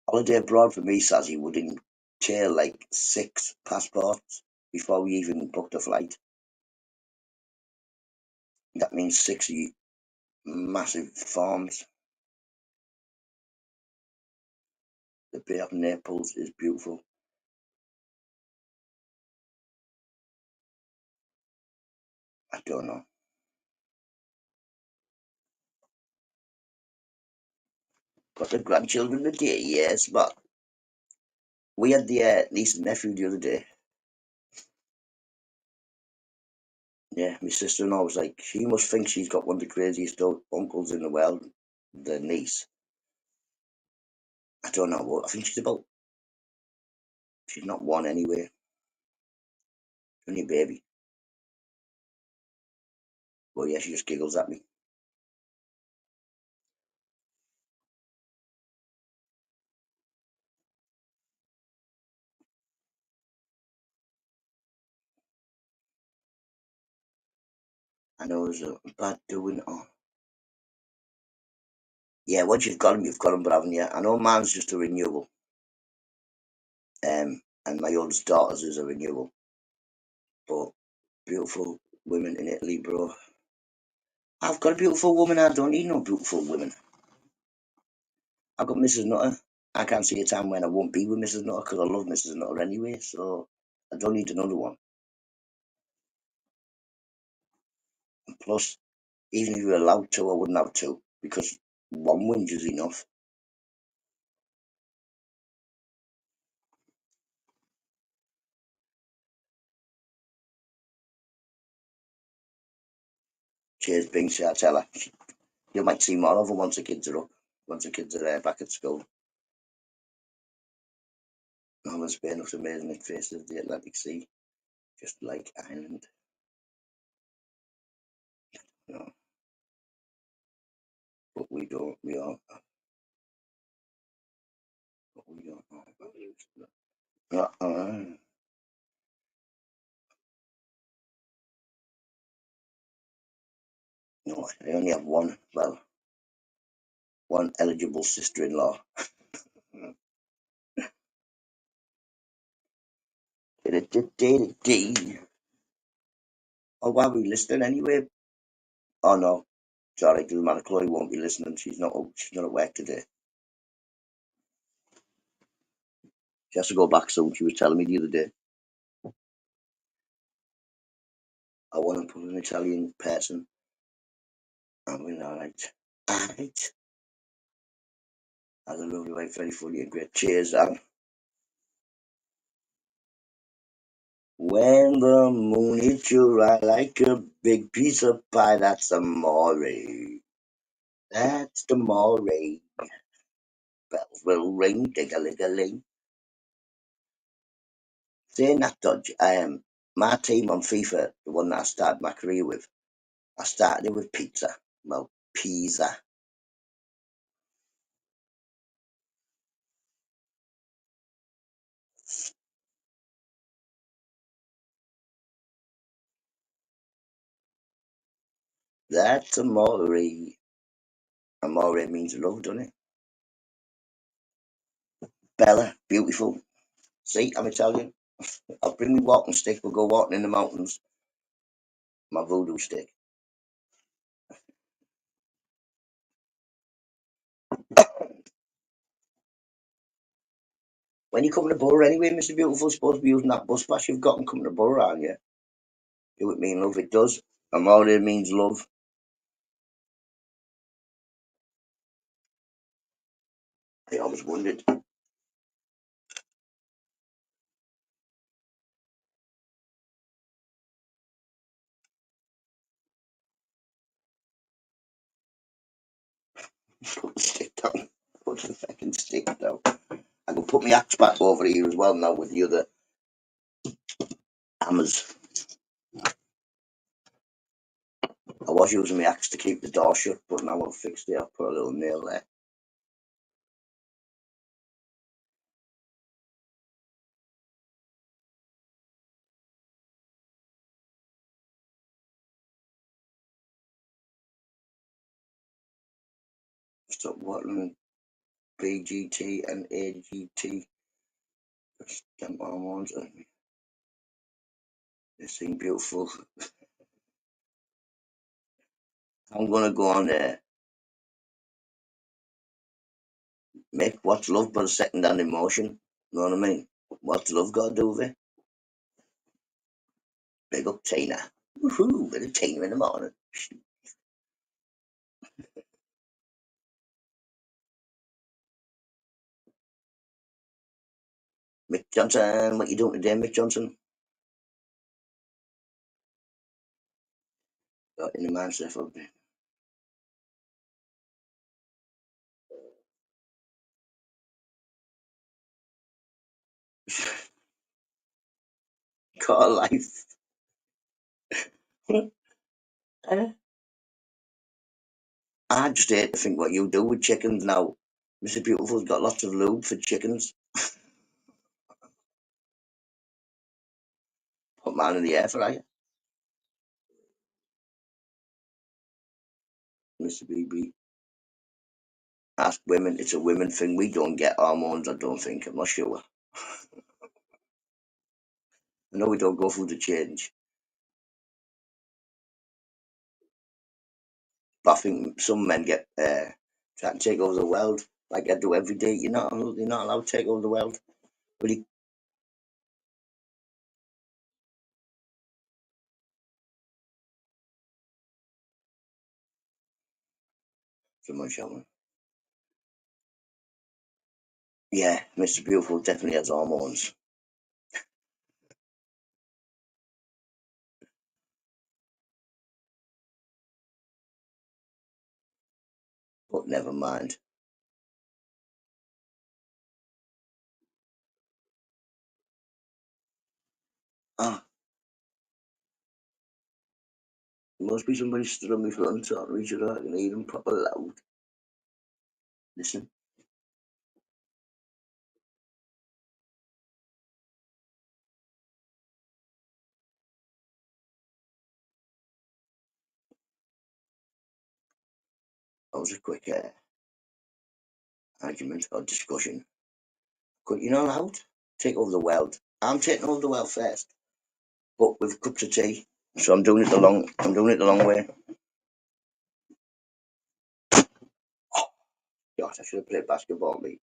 Holiday abroad for me, Sazzy, would entail like 6 passports before we even booked a flight. That means 60 massive forms. The Bay of Naples is beautiful. I don't know. Got the grandchildren today, yes, but we had the niece and nephew the other day. Yeah, my sister-in-law was like, she must think she's got one of the craziest uncles in the world, the niece. I don't know what, I think she's not one anyway, only a baby. But yeah, she just giggles at me. I know there's a bad doing. Oh, yeah, once you've got them, but haven't you? I know mine's just a renewal. And my oldest daughter's is a renewal. But beautiful women in Italy, bro. I've got a beautiful woman. I don't need no beautiful women. I've got Mrs. Nutter. I can't see a time when I won't be with Mrs. Nutter because I love Mrs. Nutter anyway. So I don't need another one. And plus, even if you were allowed to, I wouldn't have two because one whinge is enough. Cheers, Bing, I tell her. You might see more of her once the kids are up, once the kids are back at school. Northern Spain looks amazing. It faces the Atlantic Sea, just like Ireland. You know, but we don't. We are. But we don't know about it. No, I only have one. Well, one eligible sister-in-law. Oh, why are we listening anyway? Oh no, sorry, doesn't matter. Chloe won't be listening. She's not. She's not at work today. She has to go back soon. She was telling me the other day. I want to put an Italian person. I'm really alright. Alright. Has a lovely wife, very funny and great. Cheers, Anne. When the moon hits your eye like a big piece of pie, that's amore. That's the more. Bells will ring, ding-a-ling-a-ling. Saying that, Dodge, my team on FIFA, the one that I started my career with, I started it with pizza. Well, pizza. That's amore. Amore means love, doesn't it? Bella, beautiful. See, I'm Italian. I'll bring my walking stick. We'll go walking in the mountains. My voodoo stick. When you come to Borough anyway, Mr. Beautiful, supposed to be using that bus pass you've got and come to Borough, aren't you? Do it mean love? It does. Amore means love. I always wondered. Put the stick down. Put the fucking stick down. I can put my axe back over here as well now with the other hammers. I was using my axe to keep the door shut, but now I've fixed it. I've put a little nail there. Stop watering BGT and AGT. Stamp hormones. They seem beautiful. I'm gonna go on there. Make what's love but a second-hand emotion. You know what I mean? What's love got to do with it? Big up Tina. Woohoo! Bit of Tina in the morning. Mick Johnson, what you doing today, Mick Johnson? Got in the mindset for got a life. I just hate to think what you do with chickens now. Mr. Beautiful's got lots of lube for chickens. Put mine in the air fryer. Mr. BB. Ask women. It's a women thing. We don't get hormones, I don't think. I'm not sure. I know we don't go through the change. But I think some men get trying to take over the world like I do every day. You're not allowed to take over the world. But he, someone shouting. Yeah, Mr. Beautiful definitely has hormones. But never mind. Ah, there must be somebody stood on my front talking to each other. I can hear them proper loud. Listen. That was a quick argument or discussion. You're not allowed to take over the world. I'm taking over the world first, but with cups of tea. So I'm doing it the long way. Oh, gosh, I should have played basketball, mate.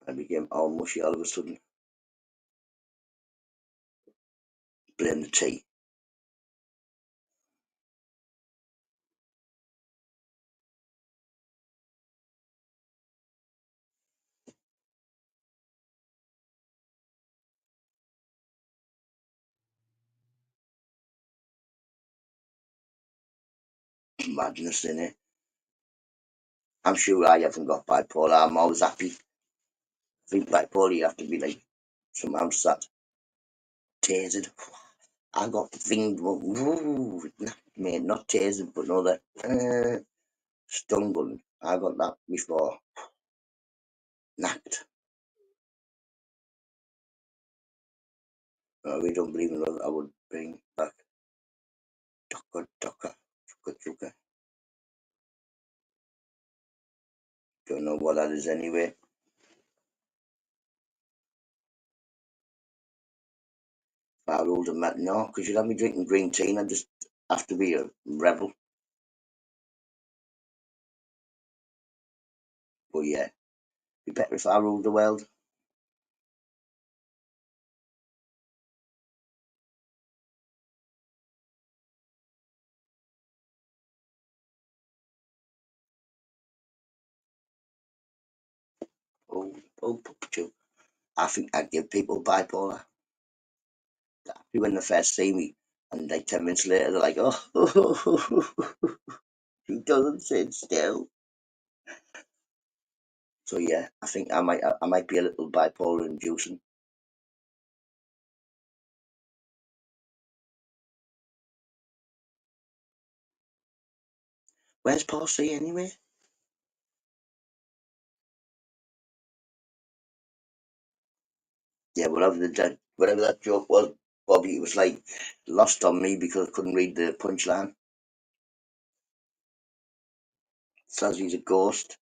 I became all mushy all of a sudden. Blame the tea. Madness in it. I'm sure I haven't got bipolar. I'm always happy. I think bipolar you have to be like sometimes that tasered. I got things, mate, not tasered, but no that stun gun. I got that before. Knacked. I really don't believe in love. I would bring back Tucker. Chuka. Don't know what that is anyway. I ruled a mat. No, because you'd have me drinking green tea and I just have to be a rebel. But yeah, be better if I ruled the world. Oh, Pikachu. I think I'd give people bipolar. When they first see me, and like 10 minutes later, they're like, "Oh, he doesn't sit still." So yeah, I think I might be a little bipolar inducing. Where's Paul C anyway? Yeah, whatever that joke was, Bobby, it was like lost on me because I couldn't read the punchline. Says he's a ghost.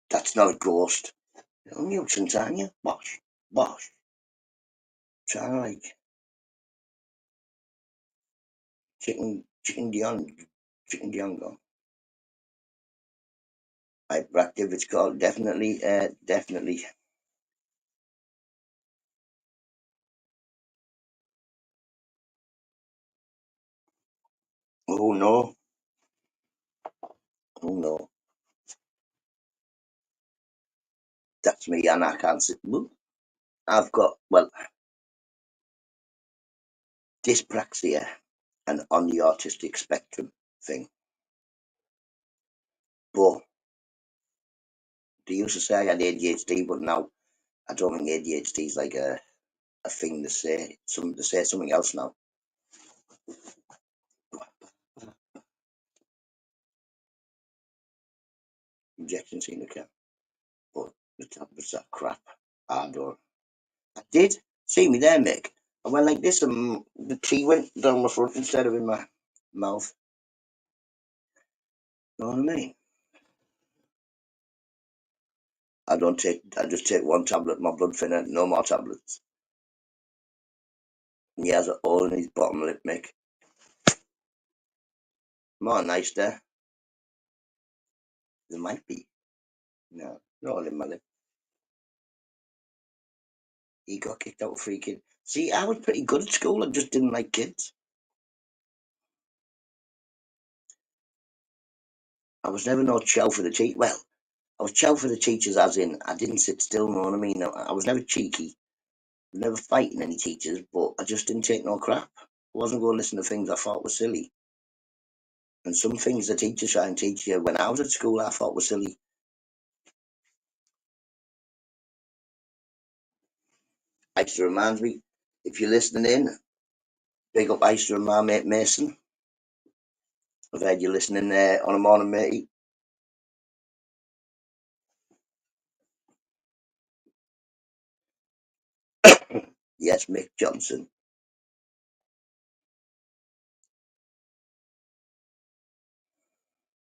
That's not a ghost. Oh, nuisance, aren't you? Bosh. Trying to like chicken Diongo. Hyperactive, it's called. Definitely. Oh no, oh no. That's me, and I can't sit. I've got, well, dyspraxia and on the autistic spectrum thing. But they used to say I had ADHD, but now I don't think ADHD is like a thing to say. To say something else now. Injections in the cap, but the tablets are crap. I don't. I did see me there, Mick. I went like this, and the tea went down my front instead of in my mouth. You know what I mean? I don't take. I just take one tablet, my blood thinner. No more tablets. And he has a hole in his bottom lip, Mick. More nice there. There might be. No, no hole in my lip. He got kicked out of free kid. See, I was pretty good at school. I just didn't like kids. I was never no chow for the teacher. Well, I was chow for the teachers, as in I didn't sit still. Know what I mean? I was never cheeky. Never fighting any teachers, but I just didn't take no crap. I wasn't going to listen to things I thought were silly. And some things the teachers try and teach you when I was at school I thought were silly. Ister reminds me, if you're listening in, big up Ister and my mate Mason. I've heard you listening on a morning, matey. Yes, Mick Johnson.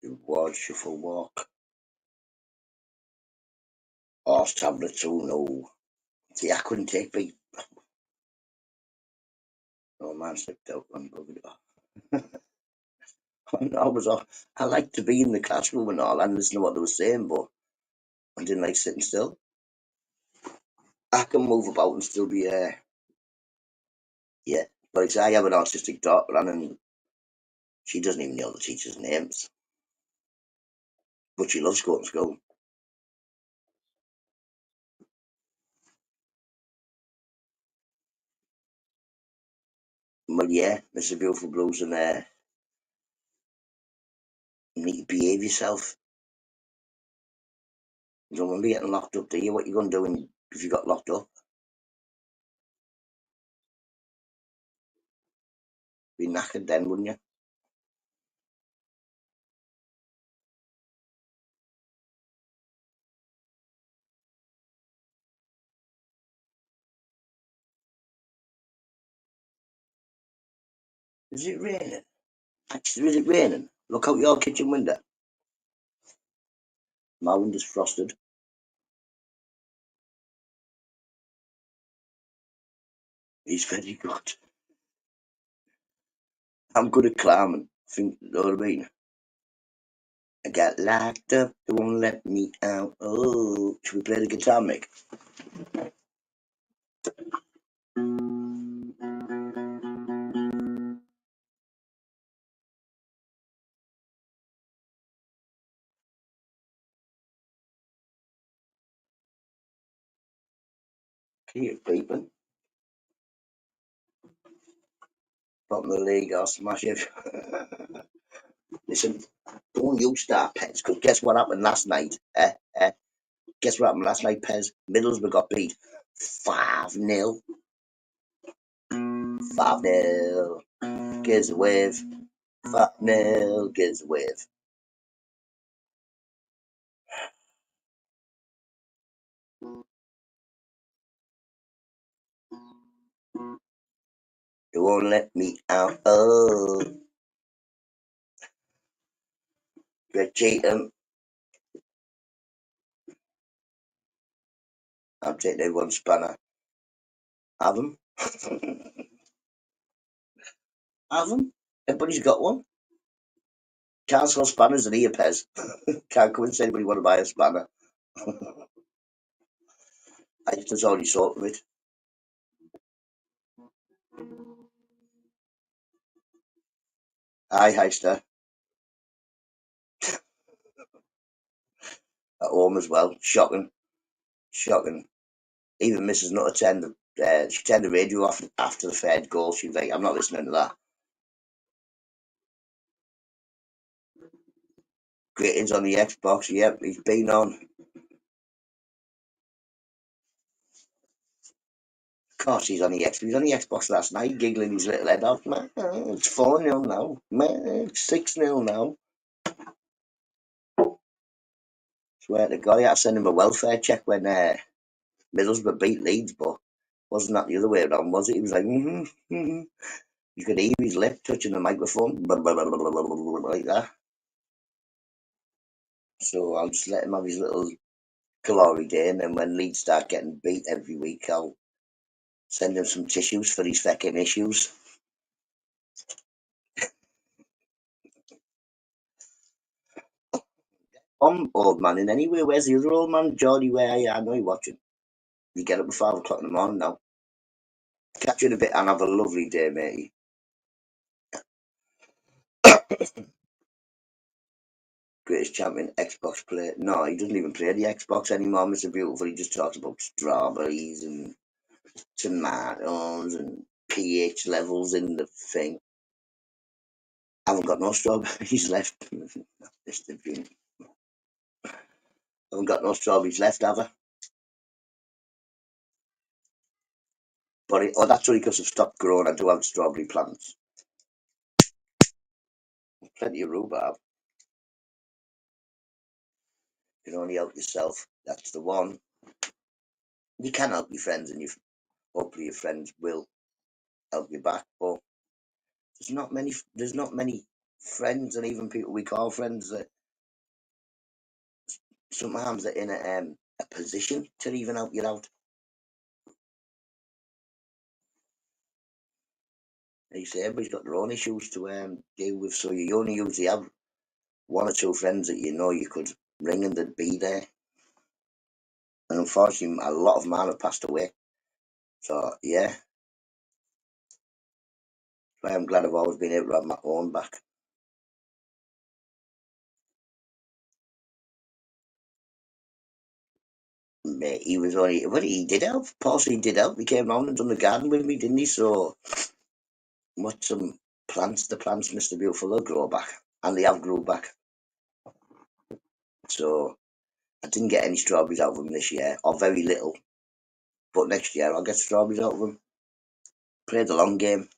The ward shuffle walk. Horse tablets, oh no. See, I couldn't take big. Oh man, slipped out on I was off. I liked to be in the classroom and all and listen to what they were saying, but I didn't like sitting still. I can move about and still be yeah. But it's, I have an autistic daughter and she doesn't even know the teachers' names. But she loves going to school. Well, yeah, Mr. Beautiful Blues and you need to behave yourself. You don't want to be getting locked up, do you? What you going to do if you got locked up? Be knackered then, wouldn't you? Is it raining? Actually, is it raining? Look out your kitchen window. My window's frosted. He's very good. I'm good at climbing. Think, you know what I mean? I got locked up, they won't let me out. Oh, should we play the guitar, Mick? Can you hear it beeping? Bottom of the league, I'll smash it. Listen, don't you start, Pez, because guess what happened last night? Guess what happened last night, Pez? Middlesbrough got beat 5-0. 5-0. Gives a wave. 5-0. Gives a wave. They won't let me out. Oh, they cheat them. I'm taking everyone's spanner. Have them. Have them. Everybody's got one. Can't sell spanners in here, Pez. Can't come and say anybody want to buy a spanner. I just already sorted of it. Aye, Heister. At home as well. Shocking. Shocking. Even Mrs. Nutter she turned the radio off after the third goal. She was like, I'm not listening to that. Greetings on the Xbox. Yep, he's been on. Of course he's on the Xbox. He was on the Xbox last night, giggling his little head off. Man, it's 4-0 now. Man, it's 6-0 now. Swear to God, I had to send him a welfare check when Middlesbrough beat Leeds, but wasn't that the other way around, was it? He was like, You could hear his lip touching the microphone, like that. So I'll just let him have his little glory day, and then when Leeds start getting beat every week, I'll send him some tissues for his fucking issues. Old man in anyway. Where's the other old man? Geordie, where are you? I know you're watching. You get up at 5 o'clock in the morning now. Catch you in a bit and have a lovely day, matey. Greatest champion Xbox player. No, he doesn't even play the Xbox anymore, Mr. Beautiful. He just talks about strawberries and tomatoes and pH levels in the thing. I haven't got no strawberries left. Mr. Bean. Haven't got no strawberries left, have I? But that's only because I've stopped growing. I do have strawberry plants. Plenty of rhubarb. You can only help yourself. That's the one. You can help your friends, and hopefully your friends will help you back. But there's not many. There's not many friends, and even people we call friends that sometimes they're in a position to even help you out. Like you say, everybody's got their own issues to deal with, so you only usually have one or two friends that you know you could ring and they'd be there. And unfortunately, a lot of mine have passed away. So yeah, I'm glad I've always been able to have my own back. Mate, he was only, well, he did help. Possibly did help. He came round and done the garden with me, didn't he? So, what some plants, the plants, Mr. Beautiful, they'll grow back. And they have grew back. So, I didn't get any strawberries out of them this year, or very little. But next year, I'll get strawberries out of them. Play the long game.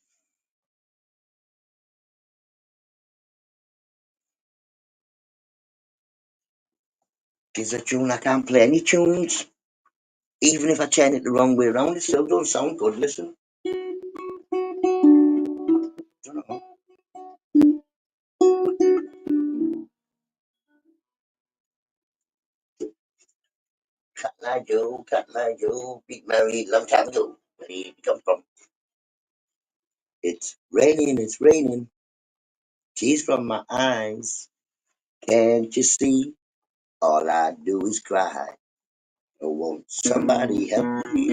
Gives a tune, I can't play any tunes. Even if I turn it the wrong way around, it still don't sound good. Listen. Don't know. Cat like Joe, beat married long time ago. Where did it come from? It's raining. Tears from my eyes. Can't you see? All I do is cry. Oh, won't somebody help me?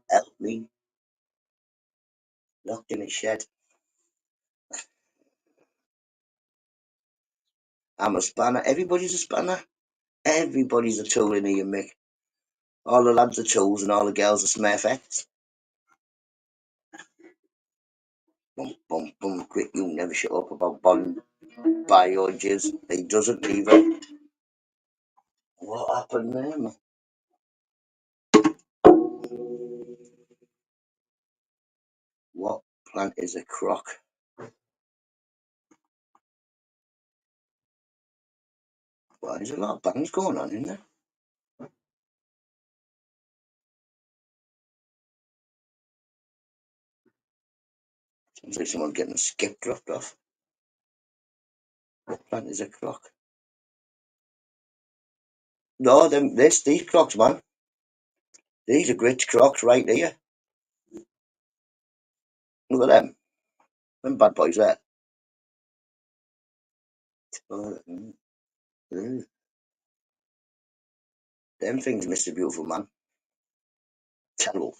Help me. Locked in a shed. I'm a spanner. Everybody's a spanner. Everybody's a tool in here, Mick. All the lads are tools and all the girls are smurfettes. Bum, bum, bum, quick, you never shut up about Bond by your jizz. He doesn't either. What happened there, man? What plant is a crock? Well, there's a lot of bangs going on in there. Sounds like someone getting a skip dropped off. What plant is a crock? No, these crocks, man. These are great crocks right here. Look at them. Them bad boys there. Oh, them things, Mr. Beautiful Man. Terrible.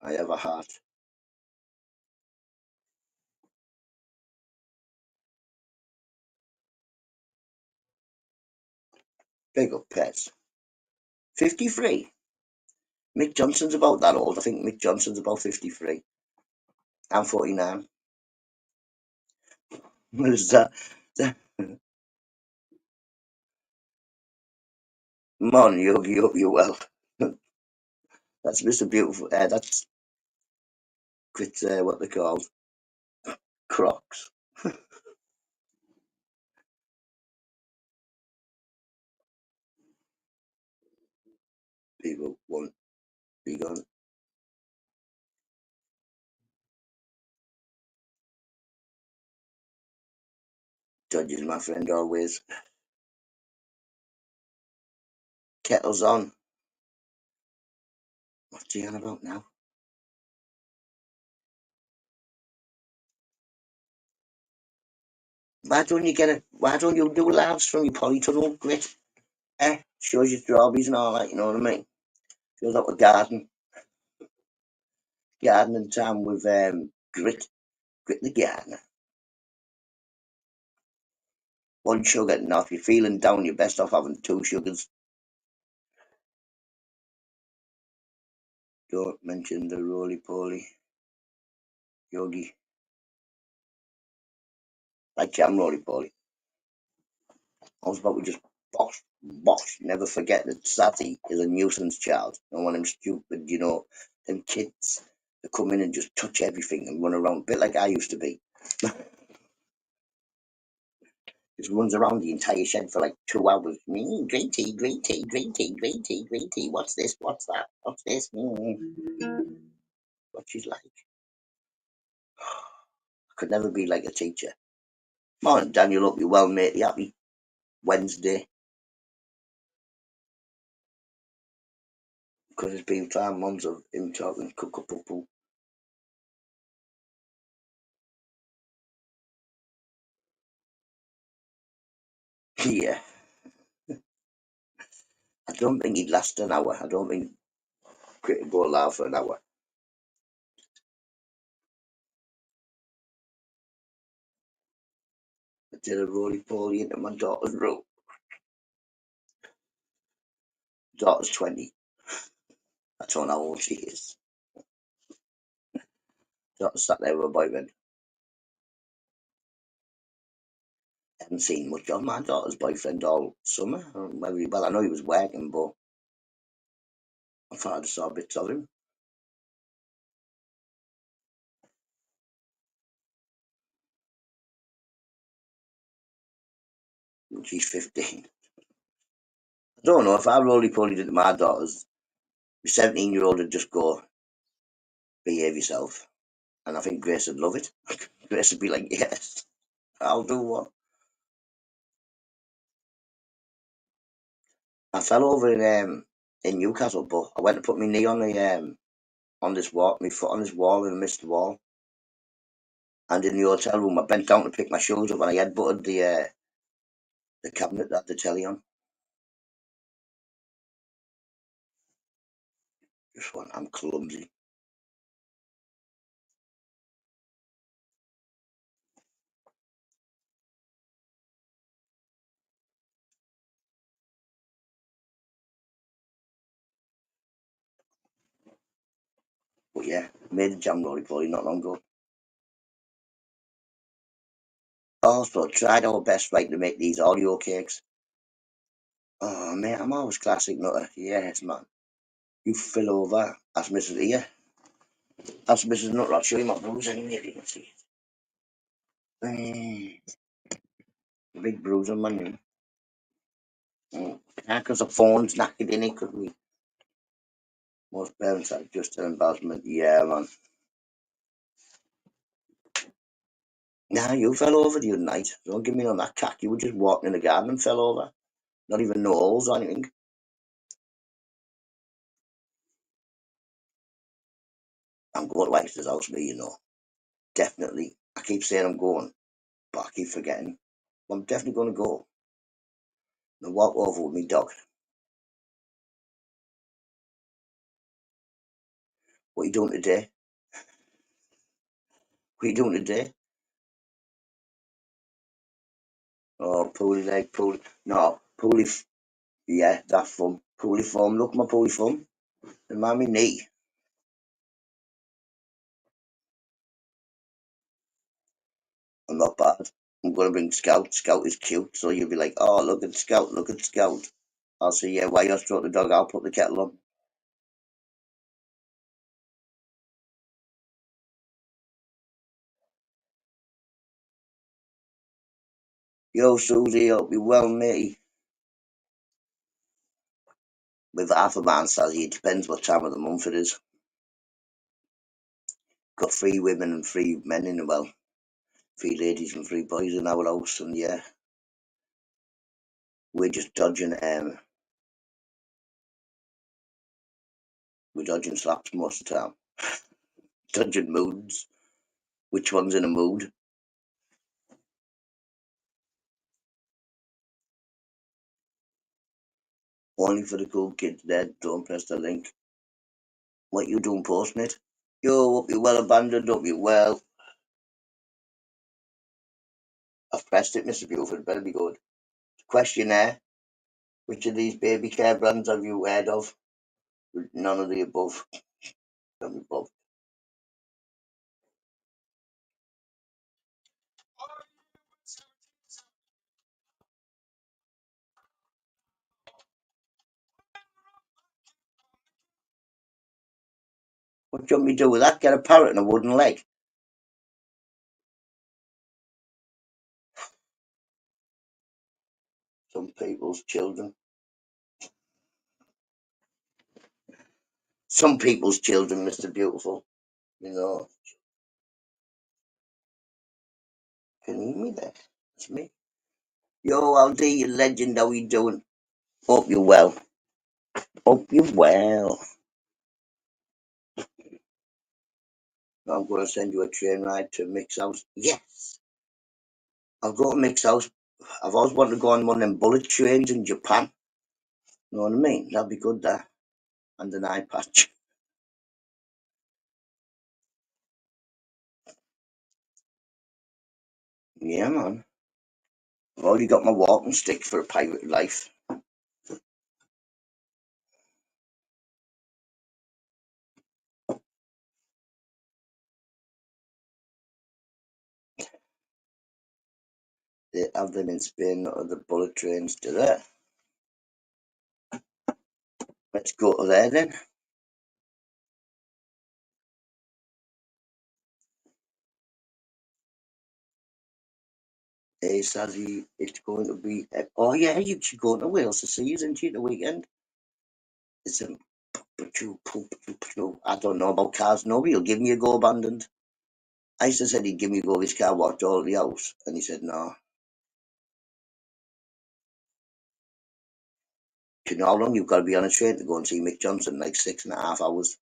I have a heart. Big up pets. 53. Mick Johnson's about that old. I think Mick Johnson's about 53. I'm 49. What is that? Man, you well. That's Mr. Beautiful. That's what they're called. Crocs. People won't be gone. Judges, my friend, always. Kettle's on. What's he on about now? Why don't you do lives from your polytunnel grit? Shows you strawberries and all that, you know what I mean? Shows up a gardening time with grit the gardener. One sugar, now if you're feeling down, you're best off having two sugars. Don't mention the roly poly. Yogi. Like jam roly-poly. I was about to just bosh, bosh. Never forget that Sassy is a nuisance child. And one of them stupid, them kids that come in and just touch everything and run around, a bit like I used to be. Just runs around the entire shed for like 2 hours. Green tea, green tea, green tea, green tea, green tea. What's this? What's that? What's this? What she's like. I could never be like a teacher. Morning, Daniel. Hope you're well, mate. Happy Wednesday. Because it's been 5 months of him talking cuckoo. Yeah. I don't think he'd last an hour. I don't think cricket go live for an hour. I did a roly-poly into my daughter's room. Daughter's 20. That's how old she is. Daughter sat there with her boyfriend. Haven't seen much of my daughter's boyfriend all summer. Well, I know he was working, but I thought I saw bits of him. And she's 15. I don't know, if I roly-polied into my daughters, the 17-year-old would just go, behave yourself. And I think Grace would love it. Grace would be like, yes, I'll do what? I fell over in Newcastle, but I went to put my knee on this wall, my foot on this wall, and I missed the wall. And in the hotel room, I bent down to pick my shoes up, and I headbutted the cabinet that had the telly on. Just one, I'm clumsy. But yeah, made a jam roly-poly not long ago. Also, tried our best right to make these audio cakes. Oh, mate, I'm always classic nutter. Yes, man. You fill over. That's Mrs. Here. That's Mrs. Nutter. I'll show you my bruise anyway if you can see it. Big bruise on my knee. Because the phone's knackered in it, could we? Most parents are just an embarrassment. Yeah, man. Nah, you fell over the other night. Don't give me on that cack. You were just walking in the garden and fell over. Not even no holes or anything. I'm going to Lancaster's house, me. Definitely. I keep saying I'm going, but I keep forgetting. I'm definitely going to go. And walk over with me dog. What are you doing today? What are you doing today? Oh, pulley leg, pulley. No, pulley. Yeah, that thumb. Pulley thumb. Look, my pulley thumb. And my knee. I'm not bad. I'm going to bring Scout. Scout is cute, so you'll be like, oh, look at Scout, look at Scout. I'll say, yeah, while you're stroking the dog, I'll put the kettle on. Yo, Susie, hope you well, matey. With half a man, Sally, it depends what time of the month it is. Got 3 women and 3 men in the well. 3 ladies and 3 boys in our house, and yeah, we're just dodging we're dodging slaps most of the time. Dodging moods. Which one's in a mood? Only for the cool kids dead, don't press the link. What you doing, posting it? Yo, hope you well abandoned, hope you well. I've pressed it, Mr. Buford, better be good. Questionnaire. Which of these baby care brands have you heard of? None of the above. None of the above. What do you want me to do with that? Get a parrot and a wooden leg? Some people's children. Some people's children, Mr. Beautiful. You know. Can you hear me there? It's me. Yo, Aldi, you legend, how you doing? Hope you're well. Hope you're well. I'm going to send you a train ride to Mick's house. Yes! I'll go to Mick's house. I've always wanted to go on one of them bullet trains in Japan. You know what I mean? That'd be good, that. And an eye patch. Yeah, man. I've already got my walking stick for a pirate life. They have them in Spain, or the bullet trains do that. Let's go to there then. Hey, Sazzy, it's going to be. Oh, yeah, you should go to Wales to see, isn't you, the weekend? It's a. I don't know about cars. Nobody will give me a go abandoned. I used to said he'd give me a go of his car, walked all the house, and he said no. Do you know how long you've got to be on a train to go and see Mick Johnson? Like 6.5 hours.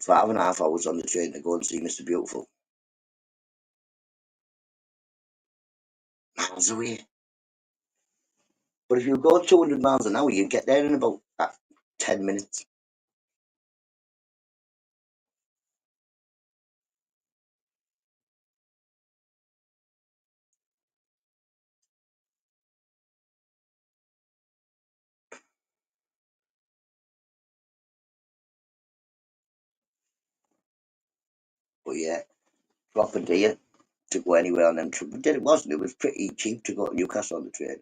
5.5 hours on the train to go and see Mr. Beautiful. Miles away. But if you go 200 miles an hour, you get there in about 10 minutes. But yeah, proper deal to go anywhere on them trips. But then it wasn't. It was pretty cheap to go to Newcastle on the train.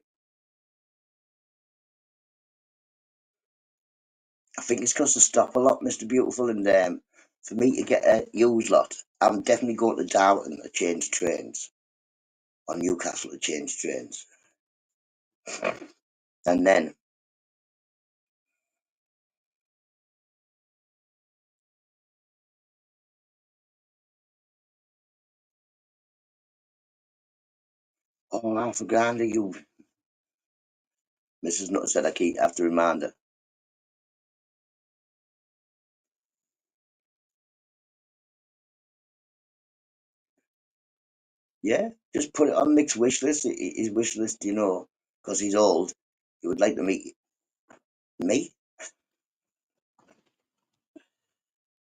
I think it's because they stop a lot, Mr. Beautiful, and for me to get a used lot, I'm definitely going to Darwin to change trains, or Newcastle to change trains. And then, oh, half a grand, you. Mrs. Nutter said I keep after reminder. Yeah, just put it on Mick's wish list. His wish list, you know, because he's old. He would like to meet me.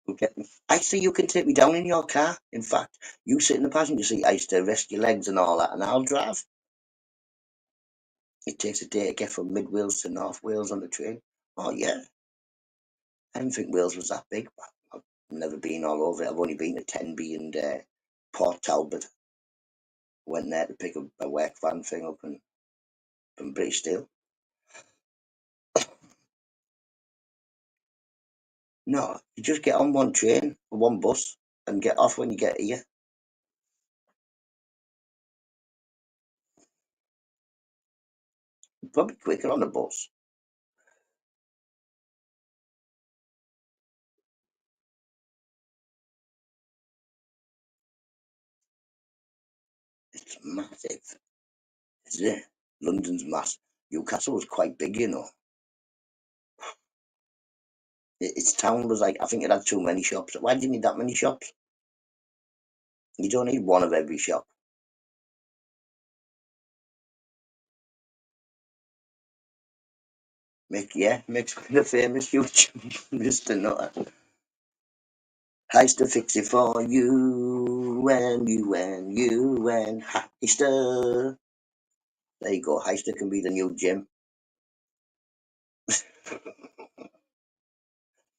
Okay. I see you can take me down in your car. In fact, you sit in the passenger seat. I used to rest your legs and all that, and I'll drive. It takes a day to get from Mid Wales to North Wales on the train. Oh yeah, I didn't think Wales was that big. I've never been all over it. I've only been to Tenby and Port Talbot. Went there to pick up a work van thing up and from British Steel. No, you just get on one train or one bus and get off when you get here. Probably quicker on the bus. It's massive, isn't it? London's massive. Newcastle was quite big, you know. Its town was like, I think it had too many shops. Why do you need that many shops? You don't need one of every shop. Mick, yeah, Mick's the famous huge Mr. Nutter. Heist to fix it for you and Heister. There you go. Heister can be the new Jim.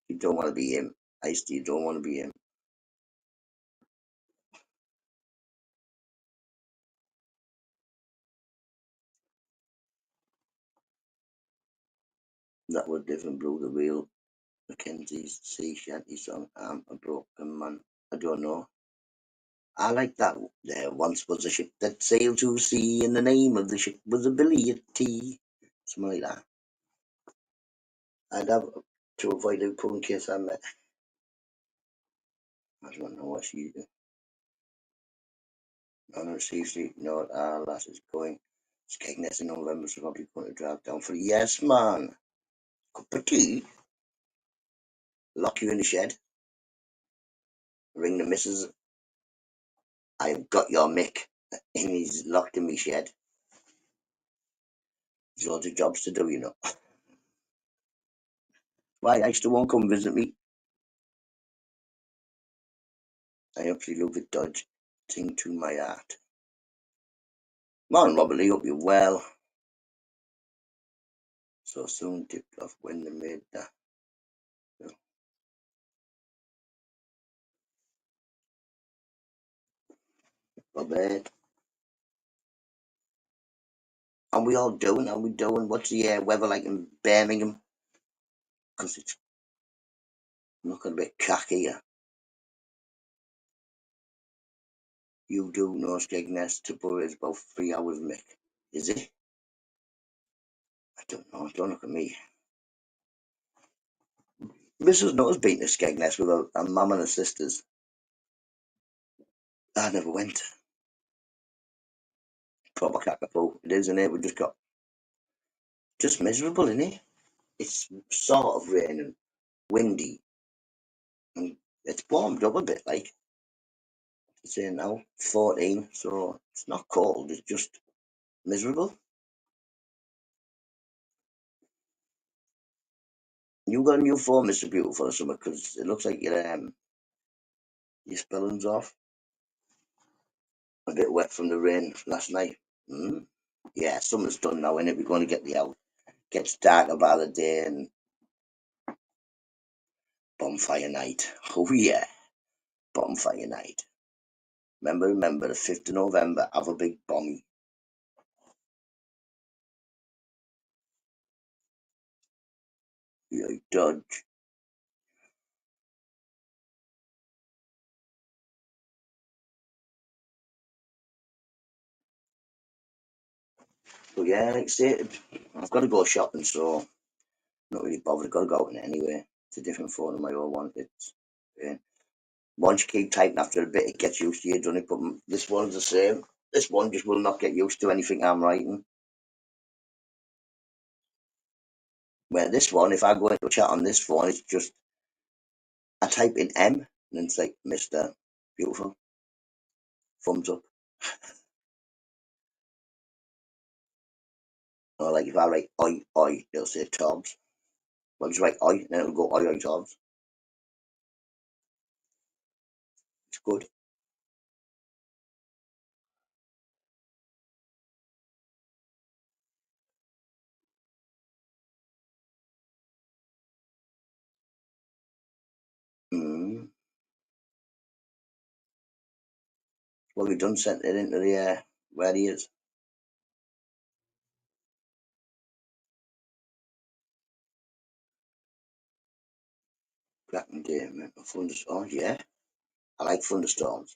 You don't want to be him. Heister, you don't want to be him. That was different blue, the real. Mackenzie's sea shanty song. I'm a broken man. I don't know. I like that. There once was a ship that sailed to sea, and the name of the ship was a Billy at Tea. Something like that. I'd have to avoid a poor in case I met. I don't know what she do. On her sea no, our lass is going. Skegness in November, so probably going to drive down for yes, man. Cup of tea. Lock you in the shed. Ring the missus. I've got your Mick, and he's locked in me shed. There's loads of jobs to do, you know. Why, I still won't come visit me. I absolutely love it, Dodge. Sing to my heart. Morning, Robert Lee, hope you're well. So soon tipped off when they made that. Robert. Are we all doing? Are we doing? What's the weather like in Birmingham? Because it's looking a bit cocky here. You do know Skegness to Borough is about 3 hours, Mick. Is it? I don't know. Don't look at me. Mrs. Knows been to Skegness with her mum and her sisters. I never went. Proper cockapoo. It is, isn't it? We just got just miserable, isn't it? It's sort of raining, windy, and it's warmed up a bit. Like it's saying now, 14, so it's not cold. It's just miserable. You got a new phone, Mr. Beautiful, or something? Because it looks like your spelling's off. A bit wet from the rain last night. Yeah, summer's done now, innit? We're going to get the out. Gets darker by the day and bonfire night. Oh yeah, bonfire night. Remember, the 5th of November, have a big bomb. Yeah, Dodge. But yeah, like I said, I've got to go shopping, so not really bothered. Got to go out in it anyway. It's a different phone than my old one. It's once you keep typing after a bit, it gets used to you, doesn't it? But this one's the same. This one just will not get used to anything I'm writing. Where this one, if I go into a chat on this phone, it's just I type in M and then it's like Mr. Beautiful, thumbs up. Or like if I write oi, it'll say Tobbs. I'll just write oi and then it'll go oi Tobbs. It's good. Well, we done sent it into the where he is. Cracking day, man. Oh yeah, I like thunderstorms.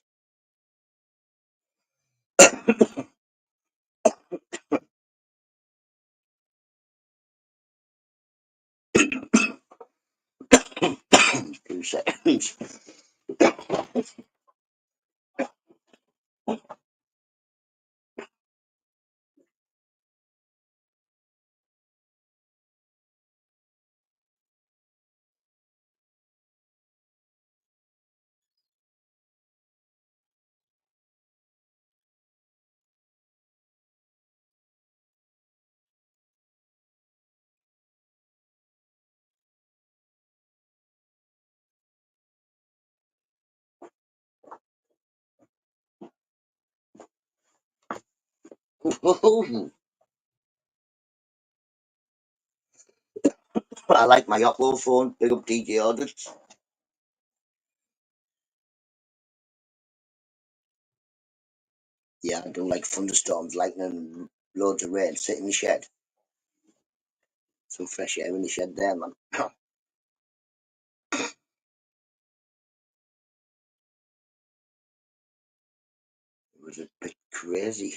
Two seconds. I like my Oppo phone. Big up DJ Audits. Yeah, I do like thunderstorms, lightning, loads of rain. Sit in the shed. Some fresh air in the shed there, man. was a bit crazy.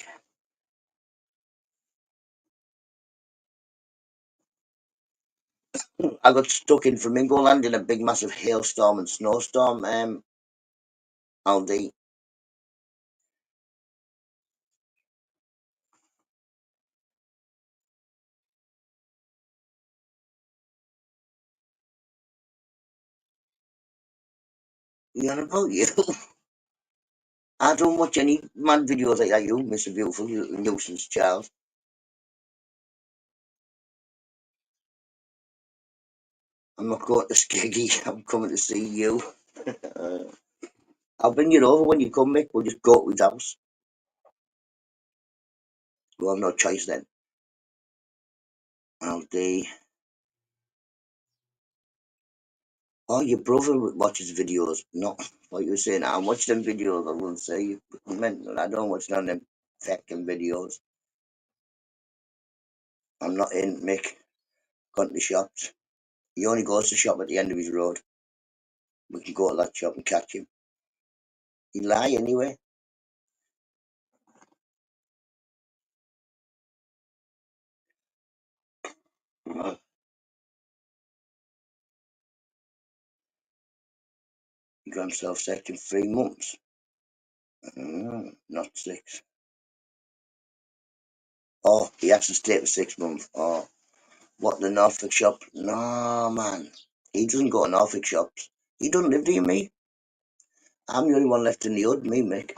I got stuck in Flamingo Land in a big massive hailstorm and snowstorm, Aldi. You on about you? I don't watch any mad videos like that, you, Mr. Beautiful, you little nuisance child. I'm not going to Skeggy, I'm coming to see you. I'll bring you over when you come, Mick. We'll just go to his house. We'll have no choice then. Aldi. Oh, your brother watches videos. No, what you were saying, I watch them videos. I wouldn't say you mental. I don't watch none of them fucking videos. I'm not in, Mick. Gone to the shops. He only goes to shop at the end of his road. We can go to that shop and catch him. He lie anyway. Oh, he got himself sacked in 3 months. Not 6. Oh, he has to stay for 6 months. Oh, what, the Norfolk shop? No, man. He doesn't go to Norfolk shops. He doesn't live near me. I'm the only one left in the hood, me, Mick.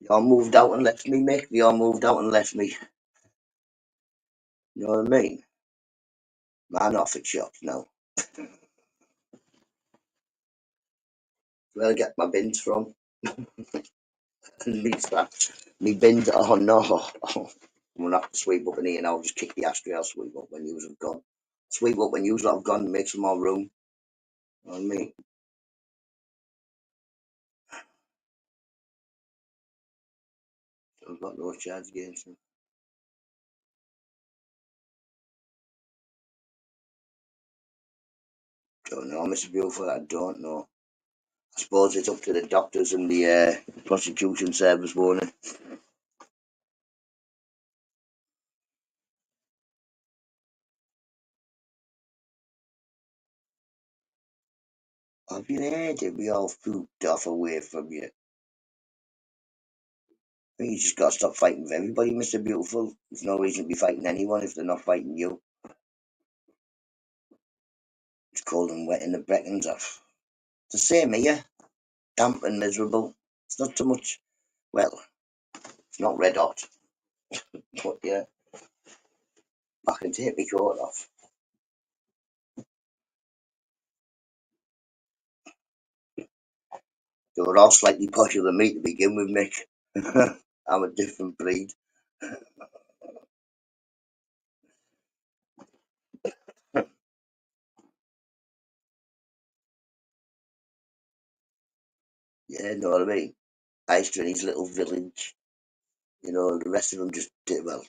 They all moved out and left me, Mick. They all moved out and left me. You know what I mean? My Norfolk shops now. Where I get my bins from. And me that. Me bins, oh no. Oh, I'm gonna have to sweep up in here and I'll just kick the ashtray. I'll sweep up when yous have gone. Sweep up when yous have gone and make some more room. You know what I mean? So I've got no charge against them. Don't know, Mr. Beautiful, I don't know. I suppose it's up to the doctors and the prosecution service, won't it? Have you heard it? We all pooped off away from you. I think you just got to stop fighting with everybody, Mr. Beautiful. There's no reason to be fighting anyone if they're not fighting you. It's cold and wet in the Breckens off. The same here, damp and miserable. It's not too much, well, it's not red hot, but yeah, I can take my coat off. They were all slightly posher than me to begin with, Mick. I'm a different breed. Yeah, know what I mean? I used to in his little village. You know, the rest of them just did, well,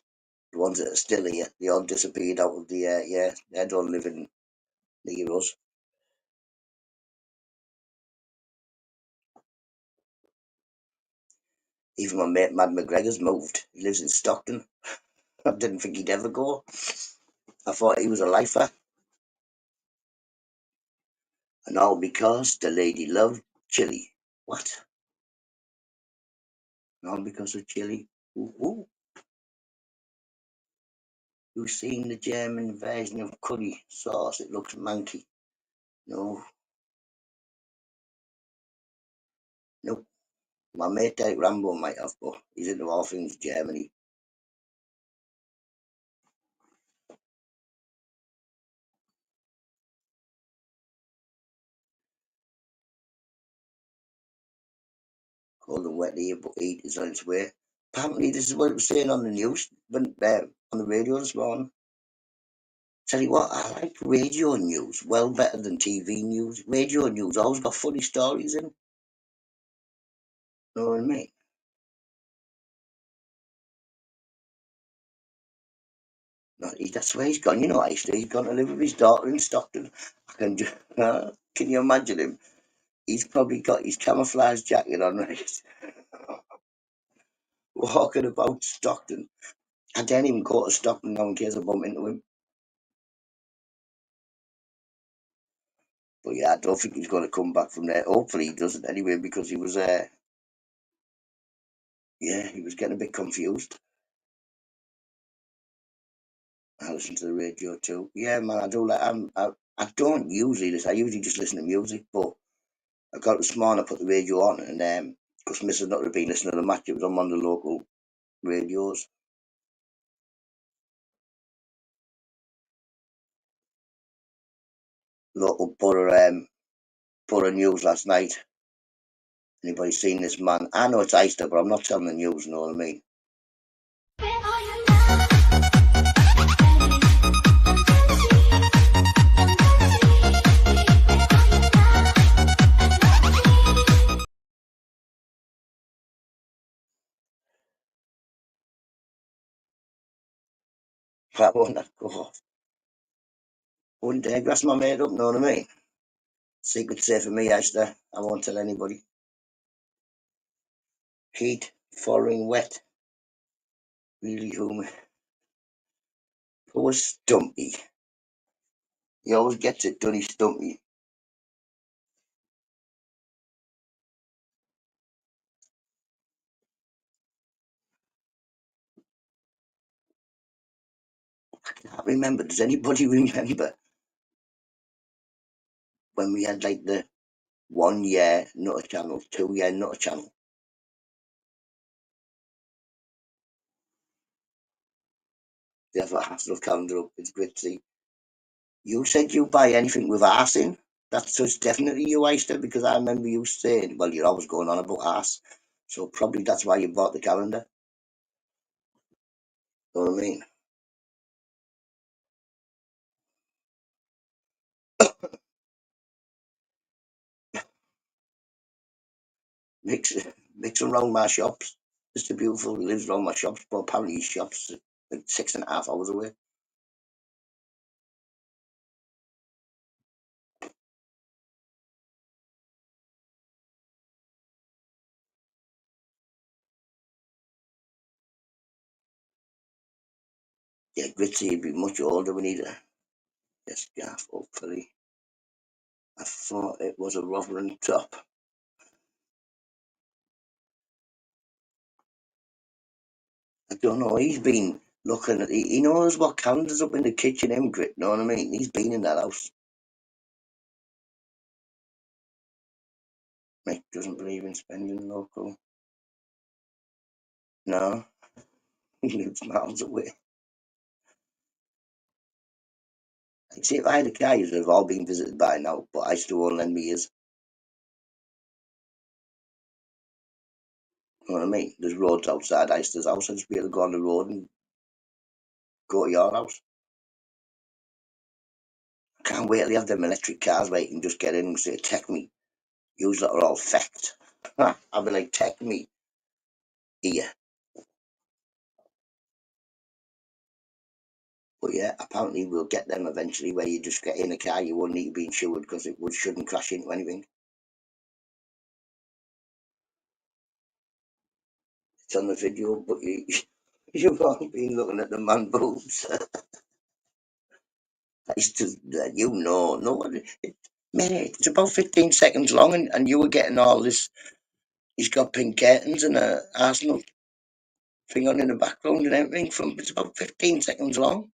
the ones that are still here, they all disappeared out of the yeah, they don't live in near us. Even my mate Mad McGregor's moved. He lives in Stockton. I didn't think he'd ever go. I thought he was a lifer. And all because the lady loved chili. What? And all because of chili? Ooh, ooh. You've seen the German version of curry sauce. It looks manky. No, nope. My mate Derek Rambo might have, but he's into all things Germany. Cold and wet here, but heat is on its way. Apparently, this is what it was saying on the news, when, on the radio this morning. Tell you what, I like radio news well better than TV news. Radio news always got funny stories in. Know what I mean? No, that's where he's gone. You know, actually, he's gone to live with his daughter in Stockton. I can, can you imagine him? He's probably got his camouflage jacket on, right? Walking about Stockton. I didn't even go to Stockton now in case I bump into him. But yeah, I don't think he's going to come back from there. Hopefully he doesn't anyway, because he was he was getting a bit confused. I listen to the radio too. Yeah, man, I do like. I don't usually listen. I usually just listen to music, but I got this morning. I put the radio on, and because Mrs. Nutter had been listening to the match, it was on one of the local radios, local Borough News last night. Anybody seen this man? I know it's Easter, but I'm not telling the news. You know what I mean? I won't let go off. Wouldn't dare grass my mate up. Know what I mean? Secret safe for me, Easter. I won't tell anybody. Heat, following wet, really humid. Poor Stumpy. He always gets it done, he Stumpy. I can't remember. Does anybody remember when we had like the 1 year Nutter channel, 2 year Nutter channel? They have a Hasselhoff calendar up. It's great to see. You said you buy anything with arse in. That's so it's definitely you, Easter, because I remember you saying, well, you're always going on about arse. So probably that's why you bought the calendar. You know what I mean? Mix, mix around my shops. Mr. Beautiful lives around my shops, but apparently his shop's like 6.5 hours away. Yeah, Gritzy would be much older when he'd yes, gaff, hopefully. I thought it was a Rotherham top. I don't know, he's been looking at he knows what calendars up in the kitchen, him Grit, know what I mean? He's been in that house. Mick doesn't believe in spending local. No, he lives miles away. Like, see, if I had a car, you'd have all been visited by now, but I still won't lend me his. You know what I mean? There's roads outside Ice's house. I'd just be able to go on the road and go to your house. I can't wait till you have them electric cars where you can just get in and say, "Take me." Yous lot are all fecked. I'll be like, "Take me here." But yeah, apparently we'll get them eventually where you just get in a car, you won't need to be insured because it shouldn't crash into anything. It's on the video, but you've all been looking at the man boobs. It's just, no, mate, it's about 15 seconds long and you were getting all this. He's got pink curtains and a Arsenal thing on in the background and everything it's about 15 seconds long.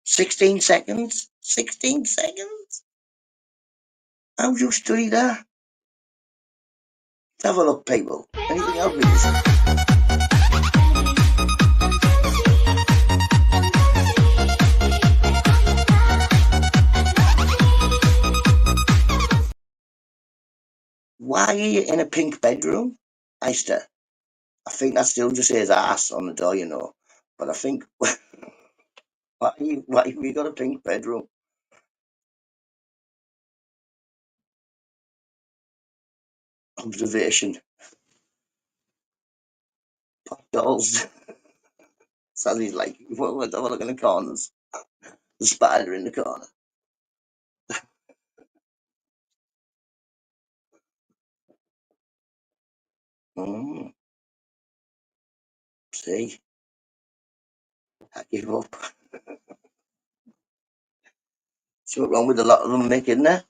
16 seconds? 16 seconds? How'd you study that? Let's have a look, people. Anything else we can Why are you in a pink bedroom? Easter. I think that still just says ass on the door, you know. But I think why have you got a pink bedroom? Observation. Pop dolls. Sally's like, what have a look in the corners. The spider in the corner. Mm, see, I give up. Something wrong with a lot of them, Mick, isn't there?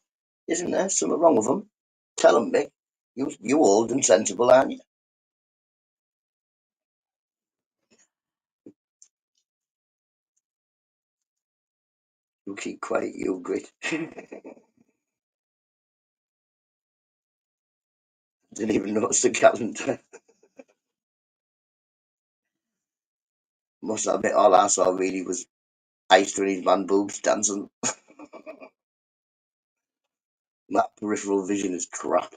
Isn't there? Something wrong with them. Tell them, Mick. You old and sensible, aren't you? You keep quiet, you grit. Didn't even notice the calendar. Must admit, all I saw really was Ice and his man boobs dancing. That peripheral vision is crap.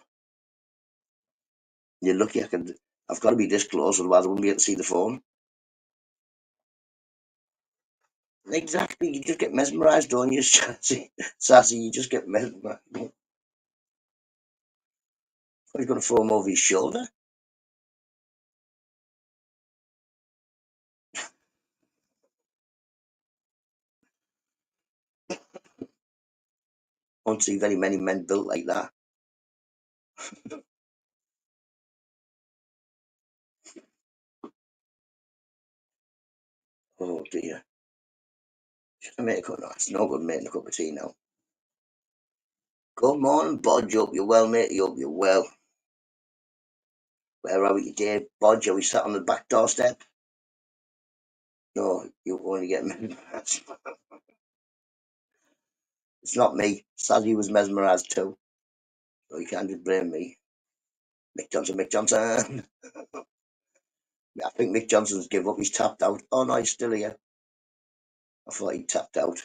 You're lucky I've got to be this close, otherwise I wouldn't be able to see the phone. Exactly, you just get mesmerised, don't you, Sassy? Sassy, you just get mesmerised. He's going to throw him over his shoulder. I don't see very many men built like that. Oh dear. Should I make a cup? No, it's no good making a cup of tea now. Good morning, Bodge. Hope you're well, mate. Hope you're well. Where are we today, Bodge? Are we sat on the back doorstep? No, you only get mesmerised. It's not me. Sally was mesmerised too. So you can't just blame me. Mick Johnson, Mick Johnson. I think Mick Johnson's give up. He's tapped out. Oh no, he's still here. I thought he tapped out.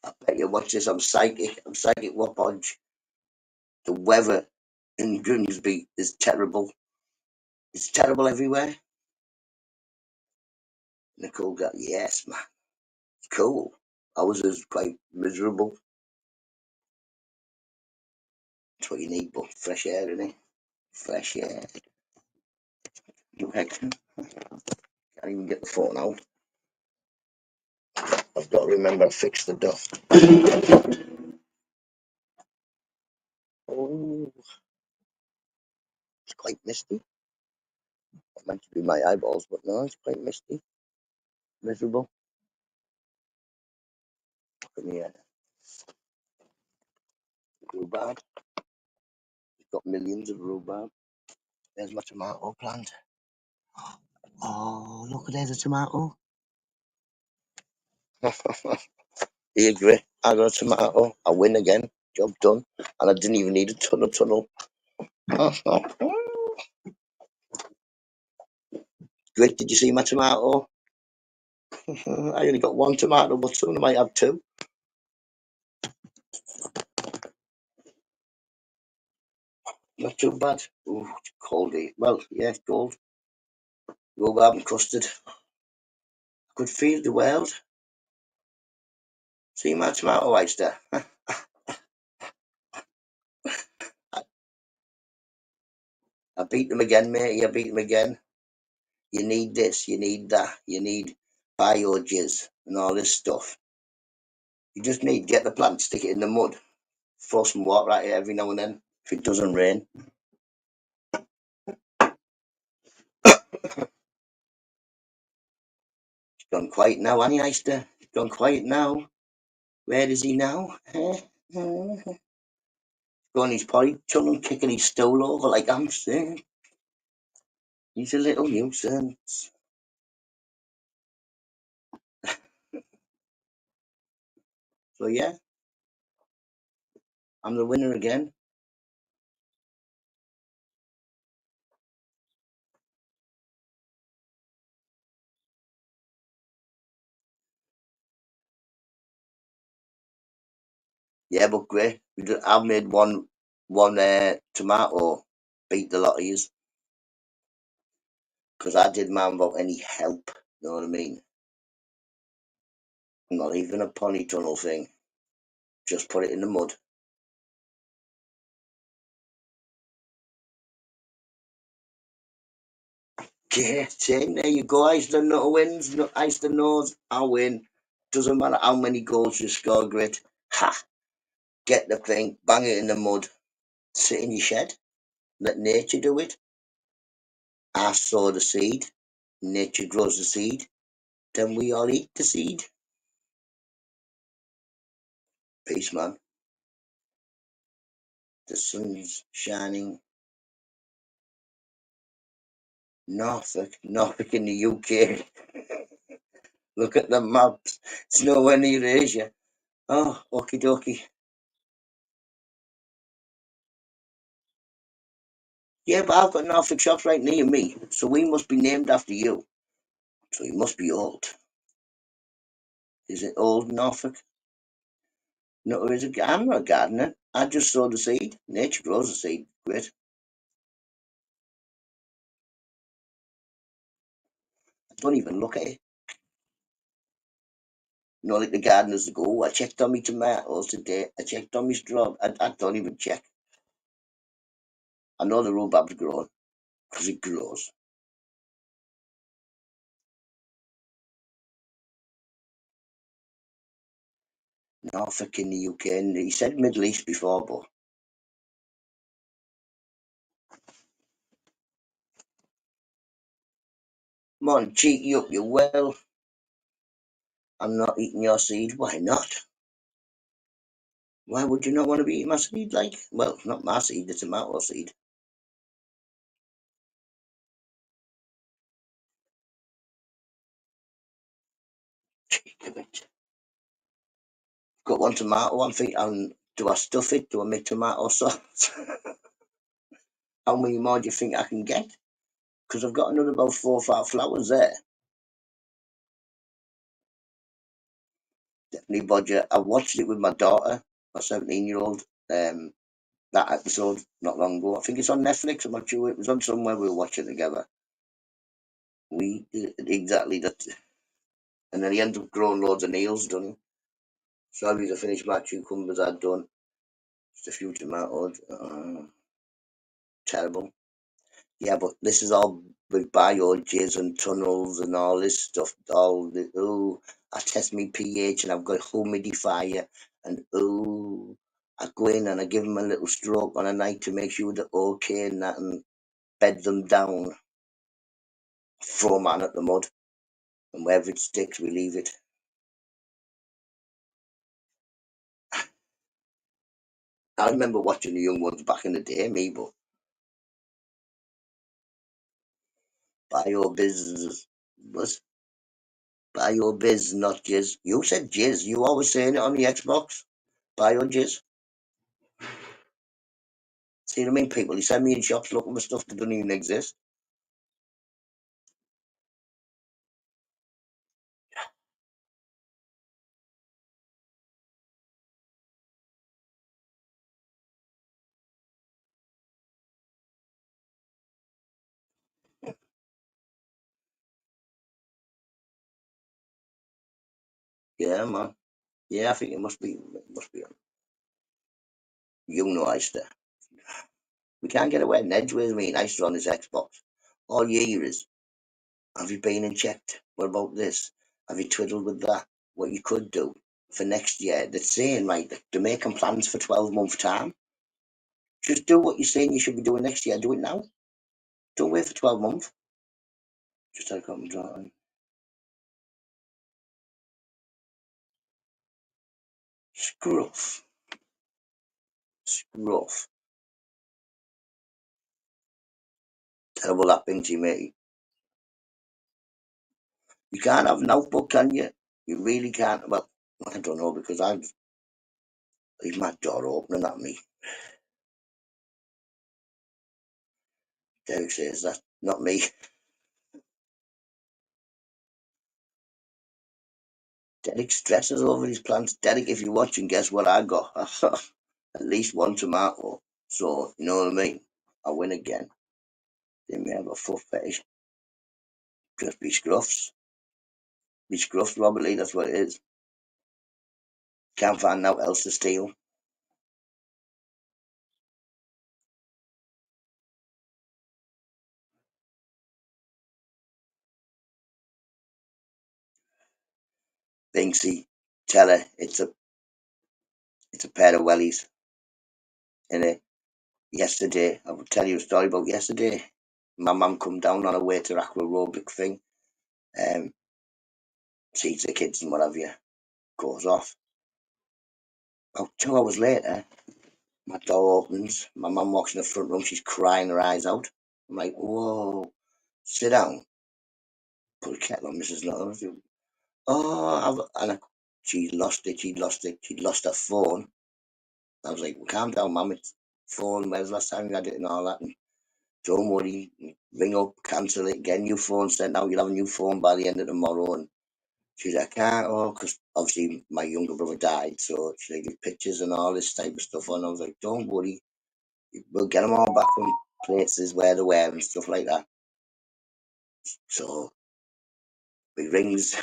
I bet you watch this. I'm psychic. I'm psychic. What, Bodge? The weather in Grimsby is terrible. It's terrible everywhere. Nicole got, yes, man. It's cool. Ours is quite miserable. That's what you need, but fresh air, innit? Fresh air. You heck. Can't even get the phone out. I've got to remember to fix the dust. Oh, it's quite misty. It's meant to be my eyeballs, but no, it's quite misty. Miserable. Come here. Rhubarb. It's got millions of rhubarb. There's my tomato plant. Oh, look, there's a tomato. Here, Gray. I got a tomato. I win again. Job done. And I didn't even need a ton of tunnel. Great, did you see my tomato? I only got one tomato, but soon I might have two. Not too bad. Ooh, it's cold. Well, yeah, it's cold. Rhubarb and custard. I could feel the world. See my tomato oyster. I beat them again, mate. I beat them again. You need this, you need that, you need biojizz and all this stuff. You just need to get the plant, stick it in the mud, throw some water at it every now and then if it doesn't rain. It's gone quiet now, Annie Oyster. It's gone quiet now. Where is he now? Going his potty tunnel, kicking his stool over like I'm saying. He's a little nuisance. So yeah, I'm the winner again. Yeah, but great. I've made one tomato beat the lot of yous because I did mine without any help. You know what I mean? Not even a pony tunnel thing. Just put it in the mud. Yeah, same. There you go. Iceland not wins. No, Iceland knows I win. Doesn't matter how many goals you score, grit. Ha! Get the thing, bang it in the mud, sit in your shed, let nature do it. I sow the seed, nature grows the seed, then we all eat the seed. Peace, man. The sun's shining. Norfolk in the UK. Look at the maps. It's nowhere near Asia. Oh, okie dokie. Yeah, but I've got Norfolk shops right near me, so we must be named after you. So you must be old. Is it old Norfolk? No, or is it? I'm not a gardener. I just sow the seed. Nature grows the seed. Great. I don't even look at it. Not like the gardeners that go, I checked on my tomatoes today. I checked on my straw. I don't even check. I know the rhubarb's growing because it grows. Norfolk in the UK. And he said Middle East before, but come on, cheat you up. You well. I'm not eating your seed. Why not? Why would you not want to be eating my seed? Like, well, not my seed, the tomato seed. Cheek of it. Got one tomato. I'm thinking, do I stuff it? Do I make tomato sauce? How many more do you think I can get? Because I've got another about 4 or 5 flowers there. Definitely Bodger. I watched it with my daughter, my 17-year-old. That episode not long ago. I think it's on Netflix. I'm not sure. It was on somewhere. We were watching together. We exactly that, and then he ended up growing loads of nails, done he? Sorry to finish my cucumbers I'd done. Just a few tomatoes. Terrible. Yeah, but this is all with bioges and tunnels and all this stuff. All the I test my pH and I've got humidifier and I go in and I give them a little stroke on a night to make sure they're okay and that and bed them down. Throw them on at the mud and wherever it sticks, we leave it. I remember watching the young ones back in the day, me, but BioBiz was BioBiz, not Jizz. You said Jizz. You always saying it on the Xbox. BioJizz. See what I mean? People, they send me in shops looking for stuff that doesn't even exist. Yeah, man. Yeah, I think it must be. It must be. You know, Ister. We can't get away. Edgeways me and Ister on this Xbox. All you hear is, have you been and checked? What about this? Have you twiddled with that? What you could do for next year? They're saying, right, they're making plans for 12-month time. Just do what you're saying you should be doing next year. Do it now. Don't wait for 12 months. Just take up and drawing. Scruff. Scruff. Terrible that thing to me. You can't have an notebook, can you? You really can't. Well, I don't know because I've leave my door opening at me. Derek says that, not me. Derek stresses over his plants. Derek, if you're watching, guess what I got? At least one tomato. So, you know what I mean? I win again. They may have a foot fetish. Just be scruffs. Be scruffs, Robert Lee, that's what it is. Can't find out else to steal. Binksy, tell her it's a pair of wellies in it. Yesterday, I will tell you a story about yesterday. My mum come down on her way to aerobic thing, sees the kids and whatever, goes off. About 2 hours later, my door opens, my mum walks in the front room, she's crying her eyes out. I'm like, whoa, sit down, put a kettle on, Mrs. Nutter. Oh, she lost it, she'd lost her phone. I was like, well, calm down, mum, it's phone, where's the last time you had it and all that? And don't worry, ring up, cancel it, get a new phone sent out, you'll have a new phone by the end of tomorrow. And she's like, I can't, because obviously my younger brother died, so she's like, there's pictures and all this type of stuff on. I was like, don't worry, we'll get them all back from places where they were and stuff like that. So we rings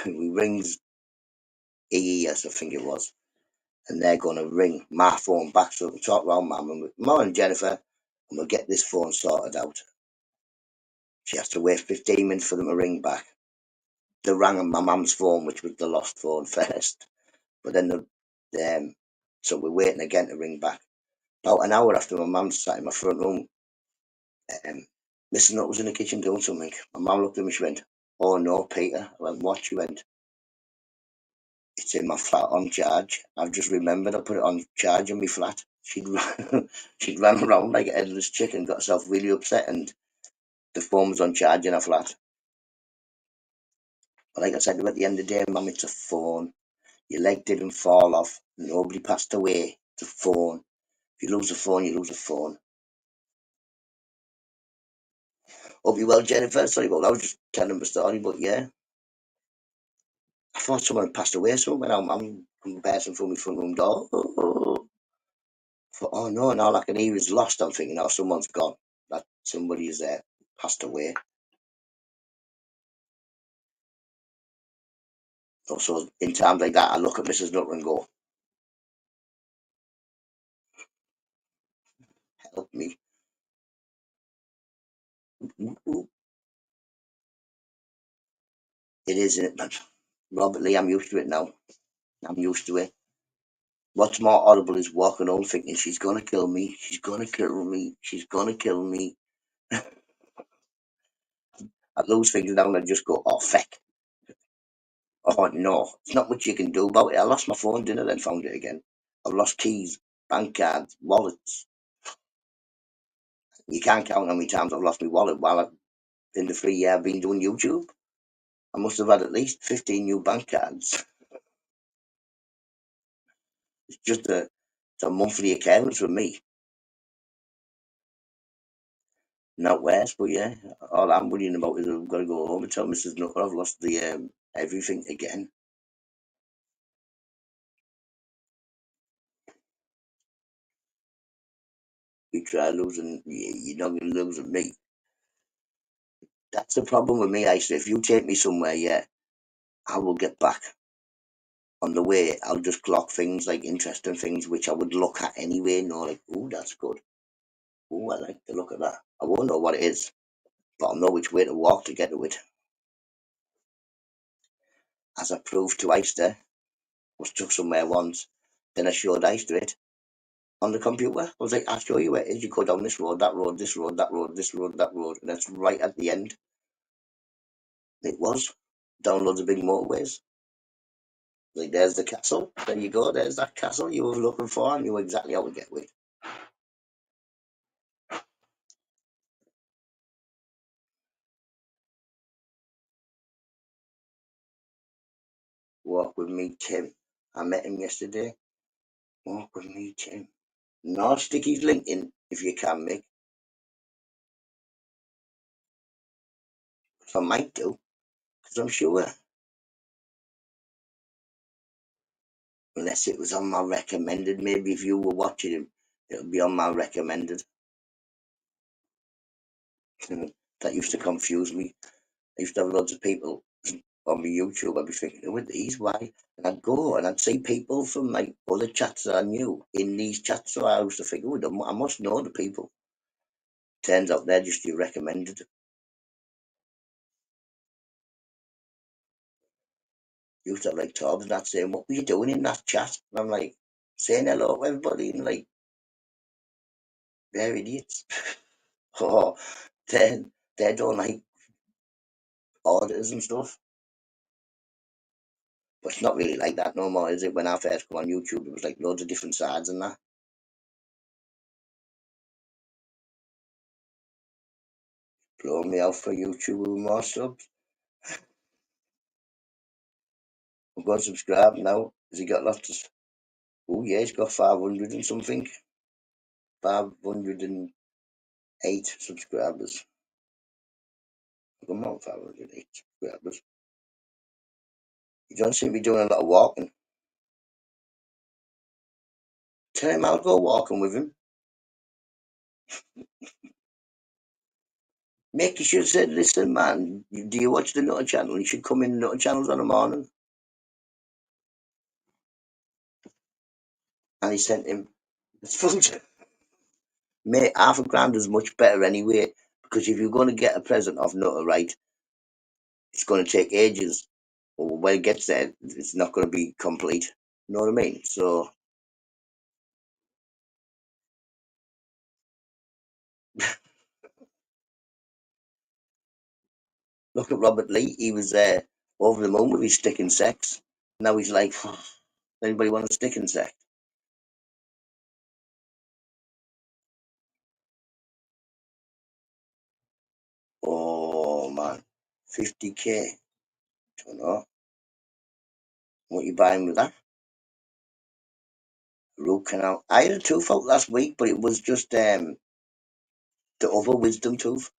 EES, I think it was, and they're going to ring my phone back so we can talk around mum and mum and Jennifer, and we'll get this phone sorted out. She has to wait 15 minutes for them to ring back. They rang on my mum's phone, which was the lost phone first, but then so we're waiting again to ring back. About an hour after my mum sat in my front room, Mr. Nutt was in the kitchen doing something. My mum looked at me, she went, oh no, Peter. I went, what? She went, it's in my flat on charge. I've just remembered I put it on charge in my flat. She'd run around like a headless chicken, got herself really upset, and the phone was on charge in her flat. But like I said, at the end of the day, mum, it's a phone. Your leg didn't fall off. Nobody passed away. It's a phone. If you lose a phone, you lose a phone. Hope you well, Jennifer. Sorry about that. I was just telling the story, but yeah. I thought someone had passed away, so when I'm passing through my front room door. Oh no, and all I can hear is lost. I'm thinking, oh, someone's gone. That somebody is passed away. So in times like that, I look at Mrs. Nutter and go, help me. It is, isn't it, man? Robert Lee, I'm used to it now. I'm used to it. What's more horrible is walking home thinking, she's going to kill me. She's going to kill me. She's going to kill me. I lose things down and just go, oh, feck. Oh, no. It's not much you can do about it. I lost my phone, didn't I? Then found it again. I've lost keys, bank cards, wallets. You can't count how many times I've lost my wallet in the 3 years I've been doing YouTube. I must have had at least 15 new bank cards. It's just it's a monthly occurrence with me. Not worse, but yeah, all I'm worrying about is I've got to go home and tell Mrs. Nutter I've lost the everything again. You try losing, you're not going to lose me. That's the problem with me. I say, if you take me somewhere, yeah, I will get back. On the way, I'll just clock things like interesting things which I would look at anyway. Like, oh, that's good. Oh, I like the look of that. I won't know what it is, but I'll know which way to walk to get to it. As I proved to Ister, I was took somewhere once, then I showed Ister it on the computer. I was like, I'll show you where it is. You go down this road, that road, this road, that road, this road, that road, and that's right at the end. It was. Down loads of big motorways. Like, there's the castle. There you go. There's that castle you were looking for. And knew exactly how to get with. Walk with me, Tim. I met him yesterday. Walk with me, Tim. No, stick his link in if you can, Mick. I might do, because I'm sure. Unless it was on my recommended. Maybe if you were watching him, it'll be on my recommended. That used to confuse me. I used to have loads of people on my YouTube. I'd be thinking, who are these? Why? And I'd go and I'd see people from like other chats that I knew in these chats. So I used to think, oh, I must know the people. Turns out they're just your recommended. used to have like Torbs and that saying, "What were you doing in that chat?" And I'm like, saying hello to everybody, and like, they're idiots. Oh, they don't like orders and stuff. But it's not really like that no more, is it? When I first come on YouTube, it was like loads of different sides and that. Blowing me out for YouTube with more subs. I'm going to subscribe now. Has he got lots of... Oh, yeah, he's got 500 and something. 508 subscribers. Come on, 508 subscribers. You don't seem to be doing a lot of walking. Tell him I'll go walking with him. Mick, you should have said, listen, man, do you watch the Nutter channel? You should come in the Nutter channels on the morning. And he sent him, it's full. Mate, £500 is much better anyway, because if you're going to get a present off Nutter, right, it's going to take ages. Or when it gets there, it's not going to be complete. You know what I mean? So, look at Robert Lee. He was over the moon with his stick and sex. Now he's like, anybody want a stick and sex? Oh, man. 50k. Don't know. What you buying with that? Root canal. I had a tooth out last week, but it was just the other wisdom tooth,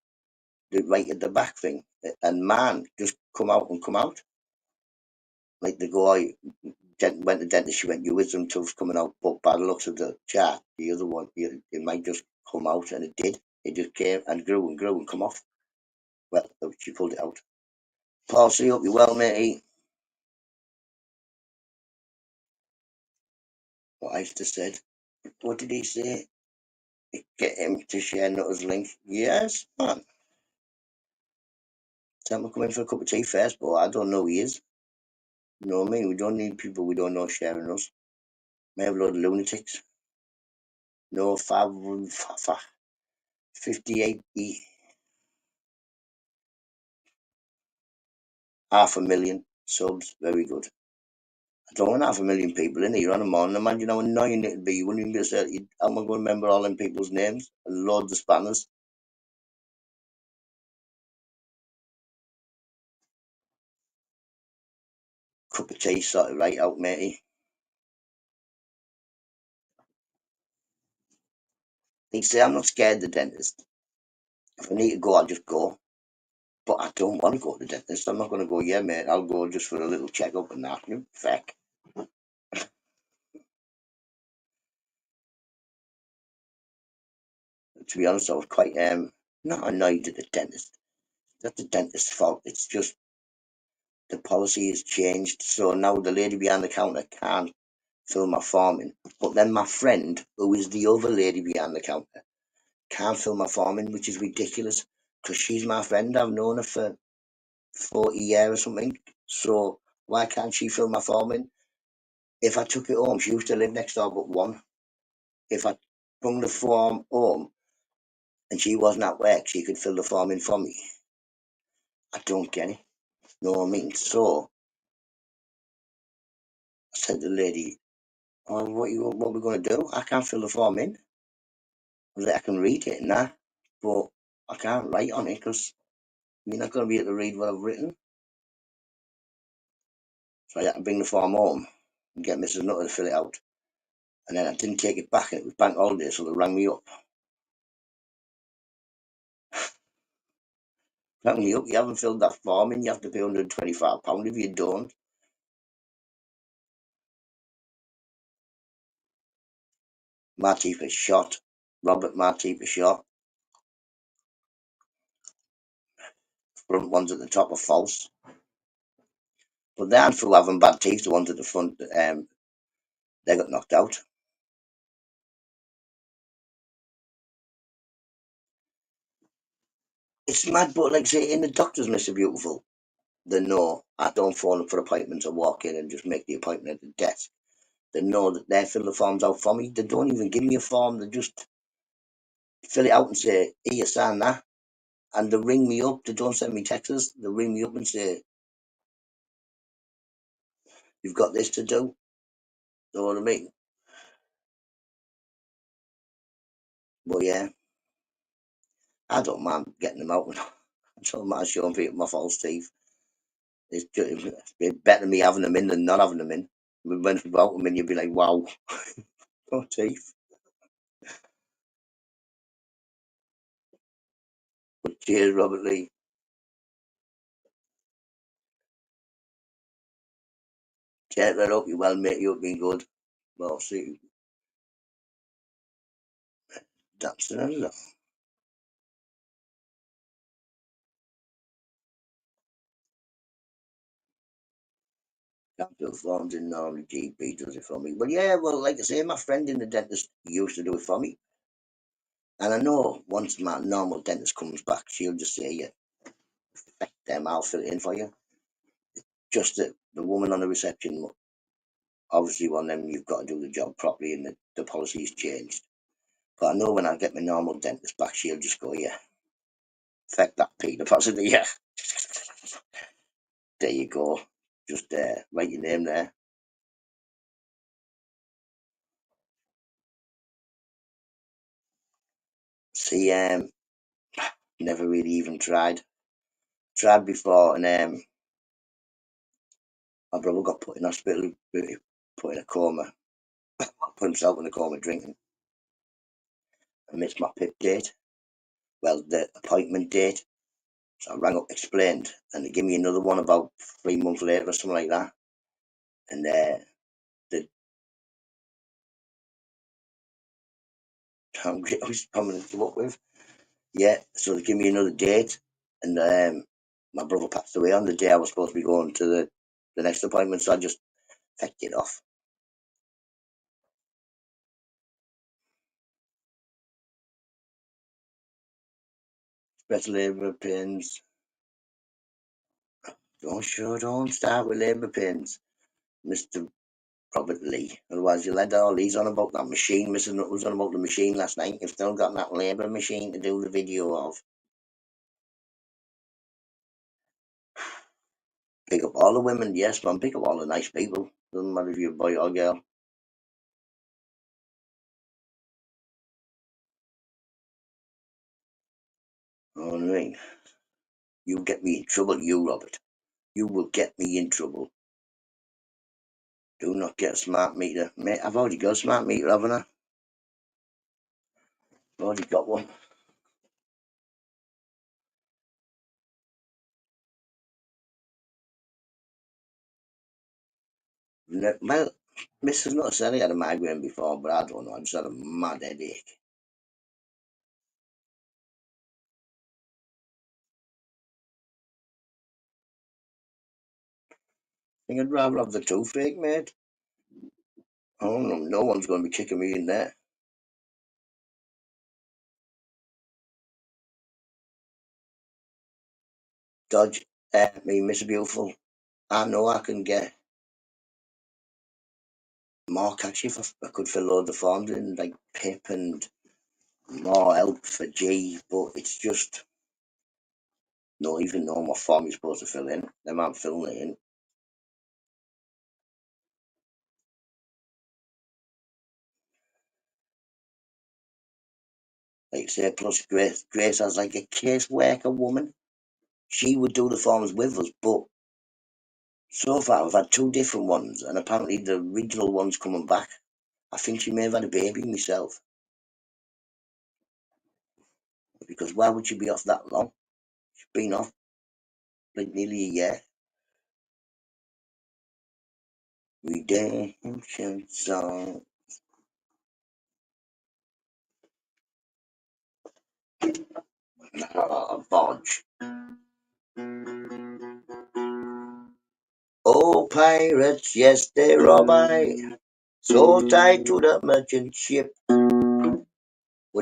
the right at the back thing. And man, just come out and come out. Like the guy went to dentist, she went, your wisdom tooth's coming out, but by the looks of the chart, the other one, it might just come out, and it did. It just came and grew and come off. Well, she pulled it out. Paul, see, hope you're well, matey. What I used to said. What did he say? Get him to share Nutter's link. Yes, man. Tell him to come in for a cup of tea first, but I don't know who he is. You know what I mean? We don't need people we don't know sharing us. May have a load of lunatics. No, 58, 500,000 subs. Very good. I don't want 500,000 people in here on a morning. Imagine how annoying it'd be. You wouldn't even be able to say, how am I going to remember all them people's names? And loads of spanners. Cup of tea sorted right out, matey. He'd say, I'm not scared of the dentist. If I need to go, I'll just go. But I don't want to go to the dentist. I'm not going to go, yeah, mate, I'll go just for a little check-up and that. Feck. To be honest, I was quite not annoyed at the dentist. That's the dentist's fault. It's just the policy has changed. So now the lady behind the counter can't fill my form in. But then my friend, who is the other lady behind the counter, can't fill my form in, which is ridiculous. Because she's my friend. I've known her for 40 years or something. So why can't she fill my form in? If I took it home, she used to live next door but one. If I brought the form home and she wasn't at work, she could fill the form in for me. I don't get it. You know what I mean? So I said to the lady, oh, what we going to do? I can't fill the form in. I was like, I can read it and that, but I can't write on it because you're not going to be able to read what I've written. So I had to bring the form home and get Mrs. Nutter to fill it out. And then I didn't take it back, and it was bank holiday, so they rang me up. Rang me up, you haven't filled that form in, you have to pay £125 if you don't. My teeth are shot. Robert, my teeth are shot. Front ones at the top are false. But they aren't through having bad teeth, the ones at the front, they got knocked out. It's mad, but like say in the doctor's Mr. Beautiful, They know I don't phone up for appointments. I walk in and just make the appointment at the desk. They know that they fill the forms out for me. They don't even give me a form. They just fill it out and say, here, sign that. And they ring me up. They don't send me texts. They ring me up and say, you've got this to do. You know what I mean? But yeah, I don't mind getting them out. I don't mind showing people my false teeth. It's better me having them in than not having them in. When without them in, you'd be like, wow, no teeth. But cheers, Robert Lee. Take that up, you well, mate. You've been good. Well, see, that's it. Can't fill forms in normally. GP does it for me. But yeah, well, like I say, my friend in the dentist used to do it for me. And I know once my normal dentist comes back, she'll just say, yeah, them, I'll fill it in for you. Just that the woman on the reception, obviously, one of them, you've got to do the job properly and the policy's changed. But I know when I get my normal dentist back, she'll just go, yeah, affect that Peter possibly, yeah. There you go. Just write your name there. See, never really even tried. Tried before, and my brother got put in hospital, put in a coma, put himself in a coma drinking. I missed my PIP date. Well, the appointment date. So I rang up, explained, and they gave me another one about 3 months later or something like that. And the I'm coming to come up with, yeah. So they give me another date, and my brother passed away on the day I was supposed to be going to the next appointment. So I just fecked it off. Express labour pains. Don't start with labour pains, Mr. Robert Lee. Otherwise, you'll let all these on about that machine. Mr. Nut was on about the machine last night. You've still got that labour machine to do the video of. Pick up all the women, yes, man. Pick up all the nice people. Doesn't matter if you're a boy or girl. You know what I mean? You get me in trouble, you, Robert. You will get me in trouble. Do not get a smart meter. Mate, I've already got a smart meter, haven't I? I've already got one. Well, Mrs. Not said I had a migraine before, but I don't know. I just had a mad headache. I think I'd rather have the toothache, mate. Oh no, no one's going to be kicking me in there. Dodge, me, Mr. Beautiful. I know I can get more cash if I could fill all the forms in, like PIP and more help for G, but it's just not even knowing what form you're supposed to fill in. Them aren't filling it in. Like say, plus Grace has like a caseworker woman. She would do the forms with us, but so far we've had two different ones, and apparently the original one's coming back. I think she may have had a baby myself, because why would she be off that long? She's been off like nearly a year. Redemption song. Bodge. Oh, pirates, yes, they rob I. So tied to the merchant ship. Would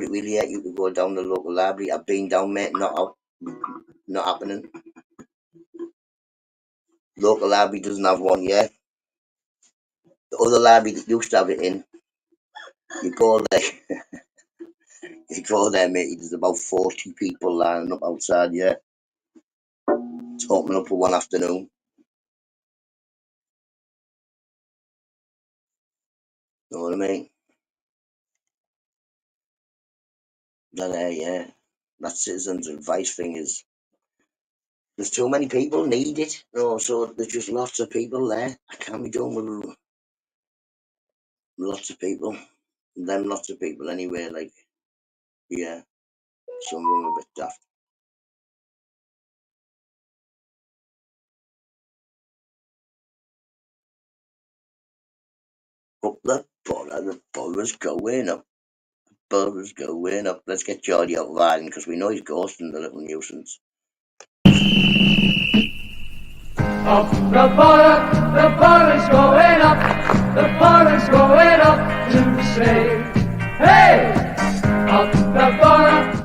it really hurt you to go down the local library? I've been down, mate. Not happening. Local library doesn't have one yet. The other library that used to have it in, you go there, you go there, mate. There's about 40 people lining up outside. Yeah, it's opening up for one afternoon. You know what I mean? Then, yeah, that citizens' advice thing is there's too many people need it. No, so there's just lots of people there. I can't be done with lots of people. Them lots of people anyway. Like, yeah, some of them are a bit daft. Up the border's going up. Border's going up. Let's get Geordie out of Ireland because we know he's ghosting the little nuisance. Up the border's going up, the border's going up to say, hey, up the border.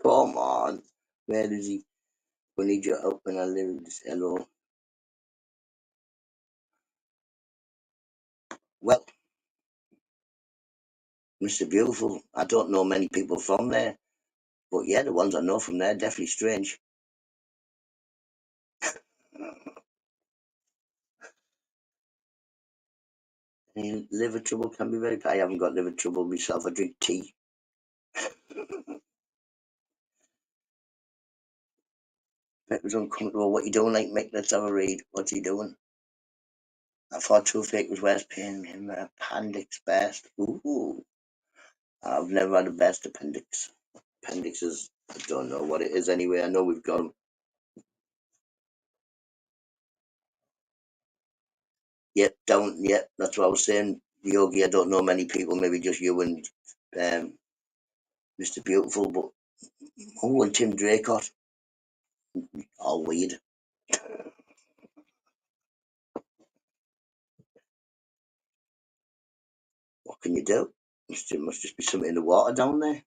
Come on, where is he? We need you up and I live this hello. Well, Mr. Beautiful, I don't know many people from there, but yeah, the ones I know from there definitely strange. Liver trouble can be very bad. I haven't got liver trouble myself. I drink tea. Pepper's uncomfortable. What you doing, like, Mick? Let's have a read. What's he doing? I thought toothache was worst pain in my appendix best. Ooh. I've never had a best appendix. Appendix is, I don't know what it is anyway. I know we've got them. Yep, down, yep, that's what I was saying. Yogi, I don't know many people, maybe just you and Mr. Beautiful, but and Tim Draycott, all weird. What can you do? Must just be something in the water down there.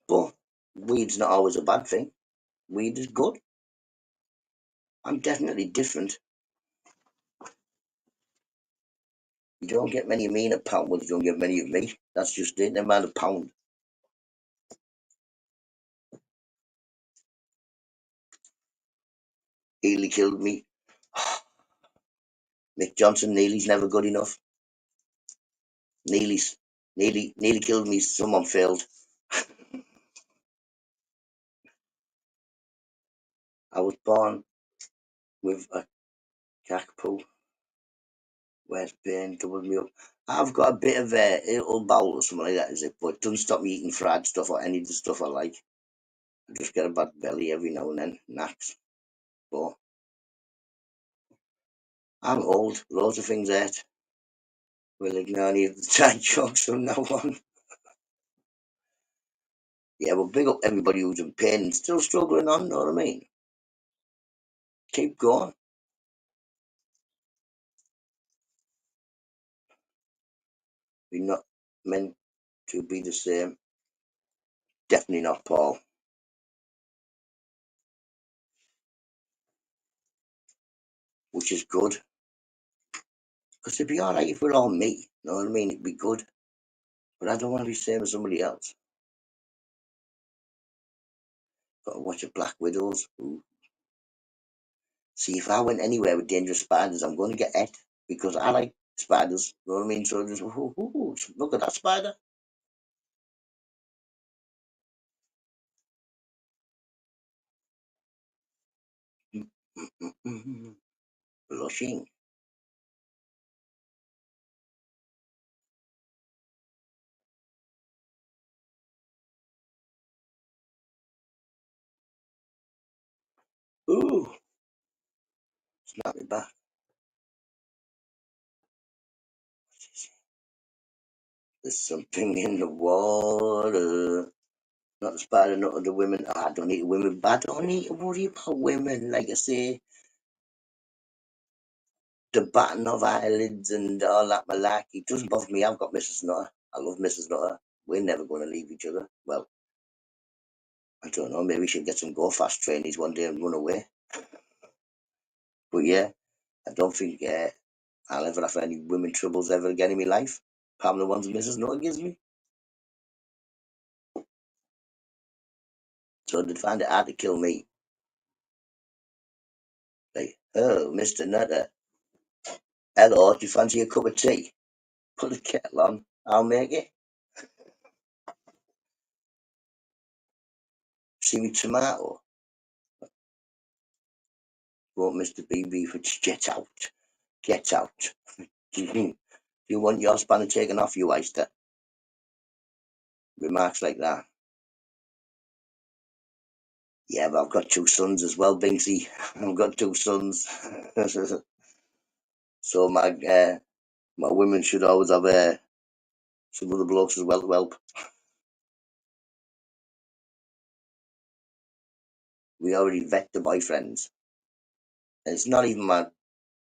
But weed's not always a bad thing. Weed is good. I'm definitely different. You don't get many of me in a pound, well, you don't get many of me. That's just it, never mind a pound. Healy killed me. Mick Johnson, Neely's never good enough. Neely killed me, someone failed. I was born with a cockapoo, where's pain, doubled me up. I've got a bit of a little bowel or something like that, is it? But it doesn't stop me eating fried stuff or any of the stuff I like. I just get a bad belly every now and then, knacks. But I'm old, loads of things hurt. We'll ignore any of the tight jokes from now on. Yeah, well, big up everybody who's in pain and still struggling on, know what I mean? Keep going. We're not meant to be the same. Definitely not, Paul. Which is good. Because it'd be alright if we're all me, know what I mean? It'd be good. But I don't want to be the same as somebody else. Gotta watch the Black Widows. Ooh. See, if I went anywhere with dangerous spiders, I'm going to get ate. Because I like spiders, know what I mean? So just, ooh, look at that spider. Blushing. Ooh, snap me back. There's something in the water. Not the spider, not the women. Oh, I don't need women, but I don't need to worry about women. Like I say, the batting of eyelids and all that malarkey doesn't bother me. I've got Mrs. Nutter. I love Mrs. Nutter. we're never going to leave each other. Well, I don't know, maybe we should get some go fast trainees one day and run away. But yeah, I don't think I'll ever have any women troubles ever again in my life. Apart from the ones Mrs. Nutter gives me. So they'd find it hard to kill me. Like, oh, Mr. Nutter, hello, do you fancy a cup of tea? Put the kettle on, I'll make it. See me tomato? Won't Mr. BB for get out, get out. You want your spanner taken off you, Oyster? Remarks like that. Yeah, but I've got two sons as well, Binksy. I've got two sons. So my women should always have some other blokes as well to help. We already vet the boyfriends. And it's not even my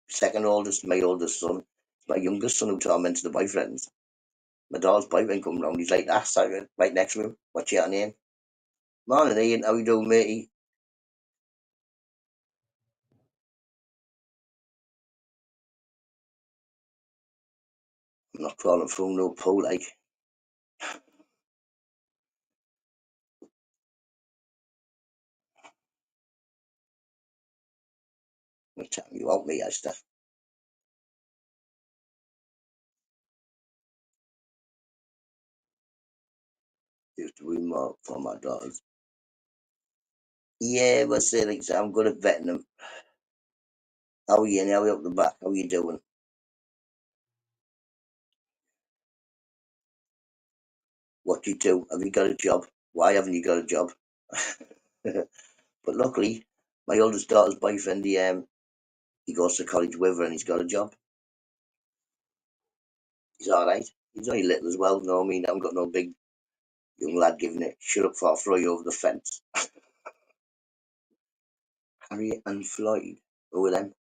second oldest, my oldest son. It's my youngest son who torments the boyfriends. My daughter's boyfriend come round, he's like, sorry, right next to him. What's your name? Morning, Ian. How you doing, matey? I'm not crawling through no pool, like. What time you out me, Esther? Used to read more for my daughters. Yeah, but say like I'm good at vetting them. How are you? How are you up the back? How are you doing? What do you do? Have you got a job? Why haven't you got a job? But luckily, my oldest daughter's boyfriend, he goes to college with her and he's got a job. He's all right. He's only little as well. No, I mean, I haven't got no big young lad giving it. Shut up before I throw you over the fence. Harriet and Floyd. Who are them?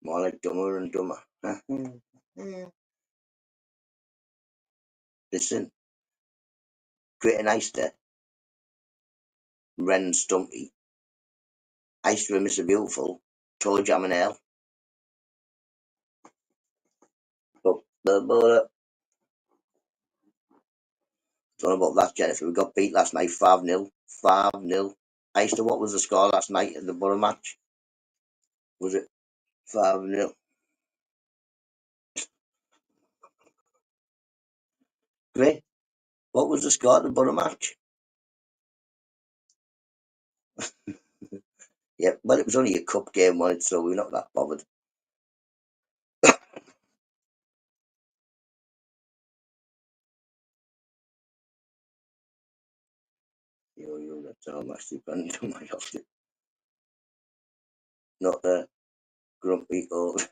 More like Dumber and Dumber. Listen, Great and Eyster, Ren and Stumpy, Eyster and Mr. Beautiful, Toe Jam and Ale. But don't know about that, Jennifer. We got beat last night 5-0. 5-0. Eyster, what was the score last night at the Borough match? Was it 5-0? Great. What was the score at the Borough match? Yeah, well, it was only a cup game, wasn't it? So we're not that bothered. That's all my stupid to my office. Not the grumpy old.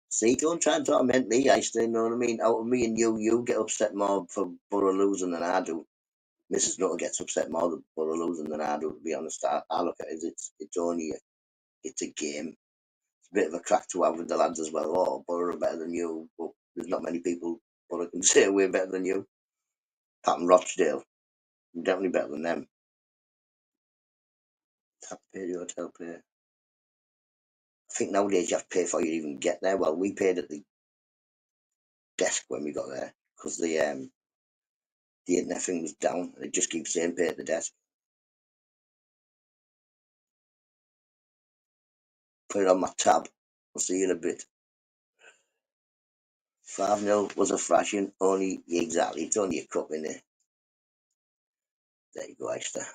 See, don't try and torment me, I still know what I mean. Out of me and you get upset more for Borough losing than I do. Mrs. Nutter gets upset more than Borough losing than I do, to be honest. I look at it as it's only it's a game. It's a bit of a crack to have with the lads as well. Oh, Borough are better than you, but there's not many people Borough can say we're better than you. Pat and Rochdale, we're definitely better than them. Tap pay the hotel pay. I think nowadays you have to pay before you even get there. Well, we paid at the desk when we got there because the internet thing was down. It just keeps saying pay at the desk. Put it on my tab. I'll see you in a bit. 5-0 was a thrashing. Only exactly. It's only a cup in there. There you go, Esther.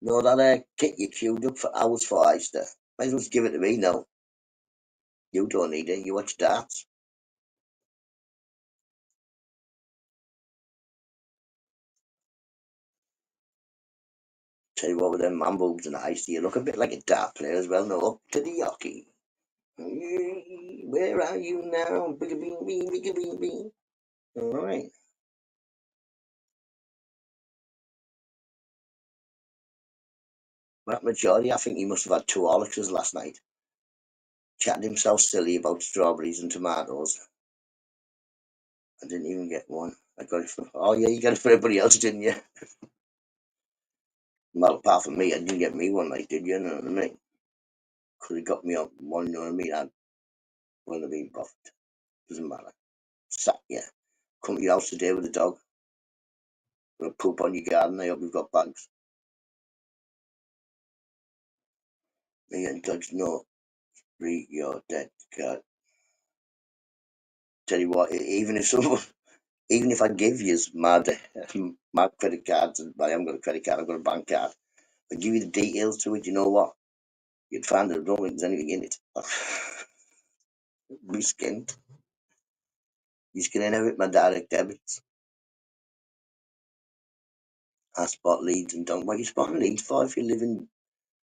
No, that kit you queued up for hours for, Esther. Might as well just give it to me now. You don't need it. You watch darts. Tell you what, with them man boobs and ice, you look a bit like a dart player as well. No, up to the yockey. Where are you now? Bigga bing bing, bigga bing bing. All right. That majority, I think he must have had 2 Horlickses last night. Chatting himself silly about strawberries and tomatoes. I didn't even get one. I got it for, oh yeah, you got it for everybody else, didn't you? Well, apart from me, I didn't get me one, like, did you? You know what I mean? Could have got me up one, you know what I mean? I wouldn't have been bothered. Doesn't matter. Sat, yeah. Come to your house today with a dog. Gonna poop on your garden. I hope you've got bags. Me and dogs know. Read your dead cat. Tell you what, even if someone, even if I give you my credit cards, and I haven't got a credit card, I've got a bank card. I give you the details to it. You know what? You'd find that I don't think there's anything in it. Be skinned. You can inherit my direct debits. I spot Leeds and don't. What are you spotting Leeds for if you live in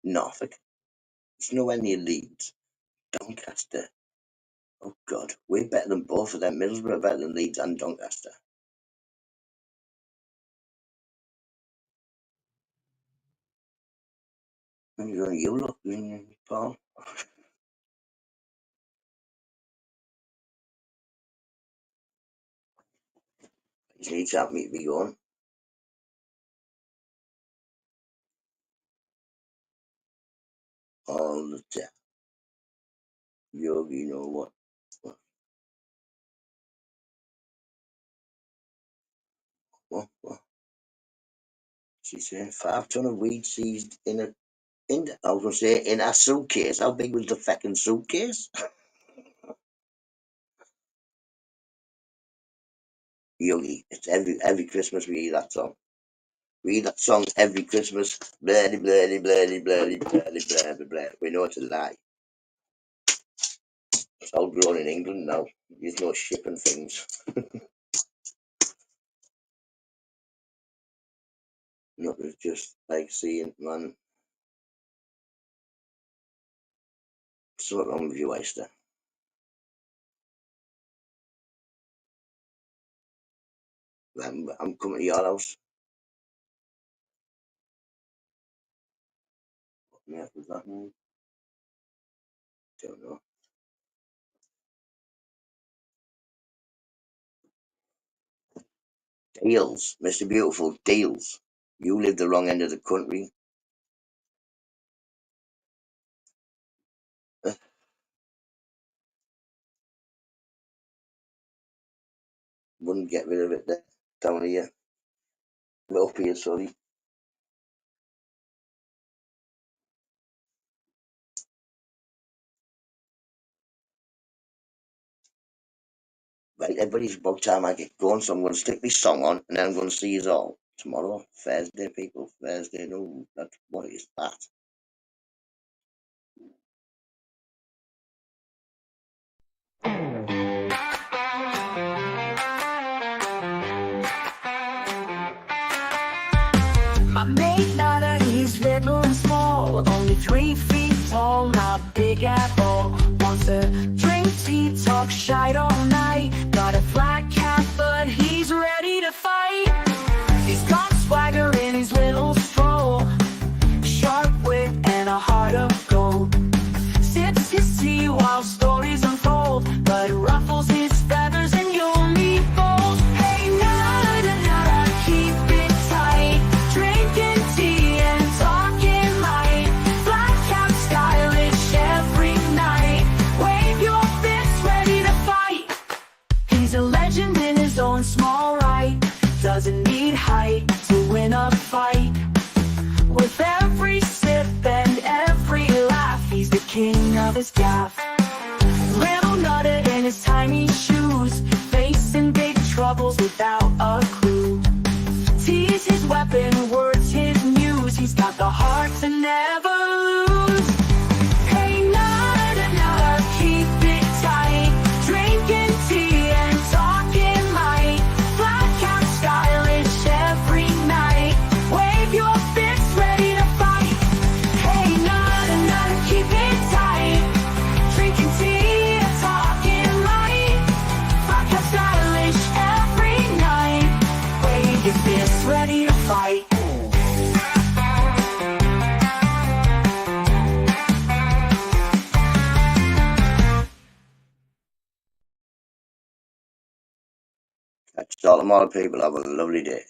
Norfolk? It's nowhere near Leeds. Doncaster. Oh God, we're better than both of them. Middlesbrough are better than Leeds and Doncaster. And you're on you look, Paul. You need to help me be going. All the time. Yogi, you know what? What? She's saying 5 ton of weed seized in a I was gonna say in a suitcase. How big was the fucking suitcase? Yogi, it's every Christmas we hear that song. We hear that song every Christmas. Blah blah blah blah blah blah blah blah blah. We know it's a lie. It's all grown in England now. There's no shipping things. Not it's just like seeing man. Something wrong with you, Esther. I'm coming to your house. What on earth was that? Don't know. Deals, Mr. Beautiful, deals. You live the wrong end of the country. Wouldn't get rid of it there. Down here. Up here, sorry. Right, everybody's about time I get going, so I'm going to stick this song on, and then I'm going to see you all tomorrow. Thursday, people. Thursday. No, that's what is that? My mate NUTTA, he's little and small, only 3 feet tall, not big at all. Wants to drink tea, talk shite all night. Got a flat cap, but he's ready to fight. He's got swagger in his little stroll, sharp wit and a heart of gold. Sips his tea while stories unfold, but it ruffles his feathers and you'll meet bold. Hey NUTTA, NUTTA, keep it tight. Drinking tea and talking light. Black cap stylish every night. Wave your fists ready to fight. He's a legend in his own small right. Doesn't need height to win a fight. With every sip and every laugh, he's the king of his gaff. Little NUTTA in his tiny shoes, facing big troubles without a clue. Tea's his weapon, words his muse. He's got the heart to never lose. Hey NUTTA, NUTTA, keep it tight. Drinking tea and talking light. Black cap stylish every night. Wave your fists ready to fight. Hey NUTTA, NUTTA, keep it tight. Drinking tea and talking light. Black cap stylish every night. Wave your fists ready to fight. So all people have a lovely day.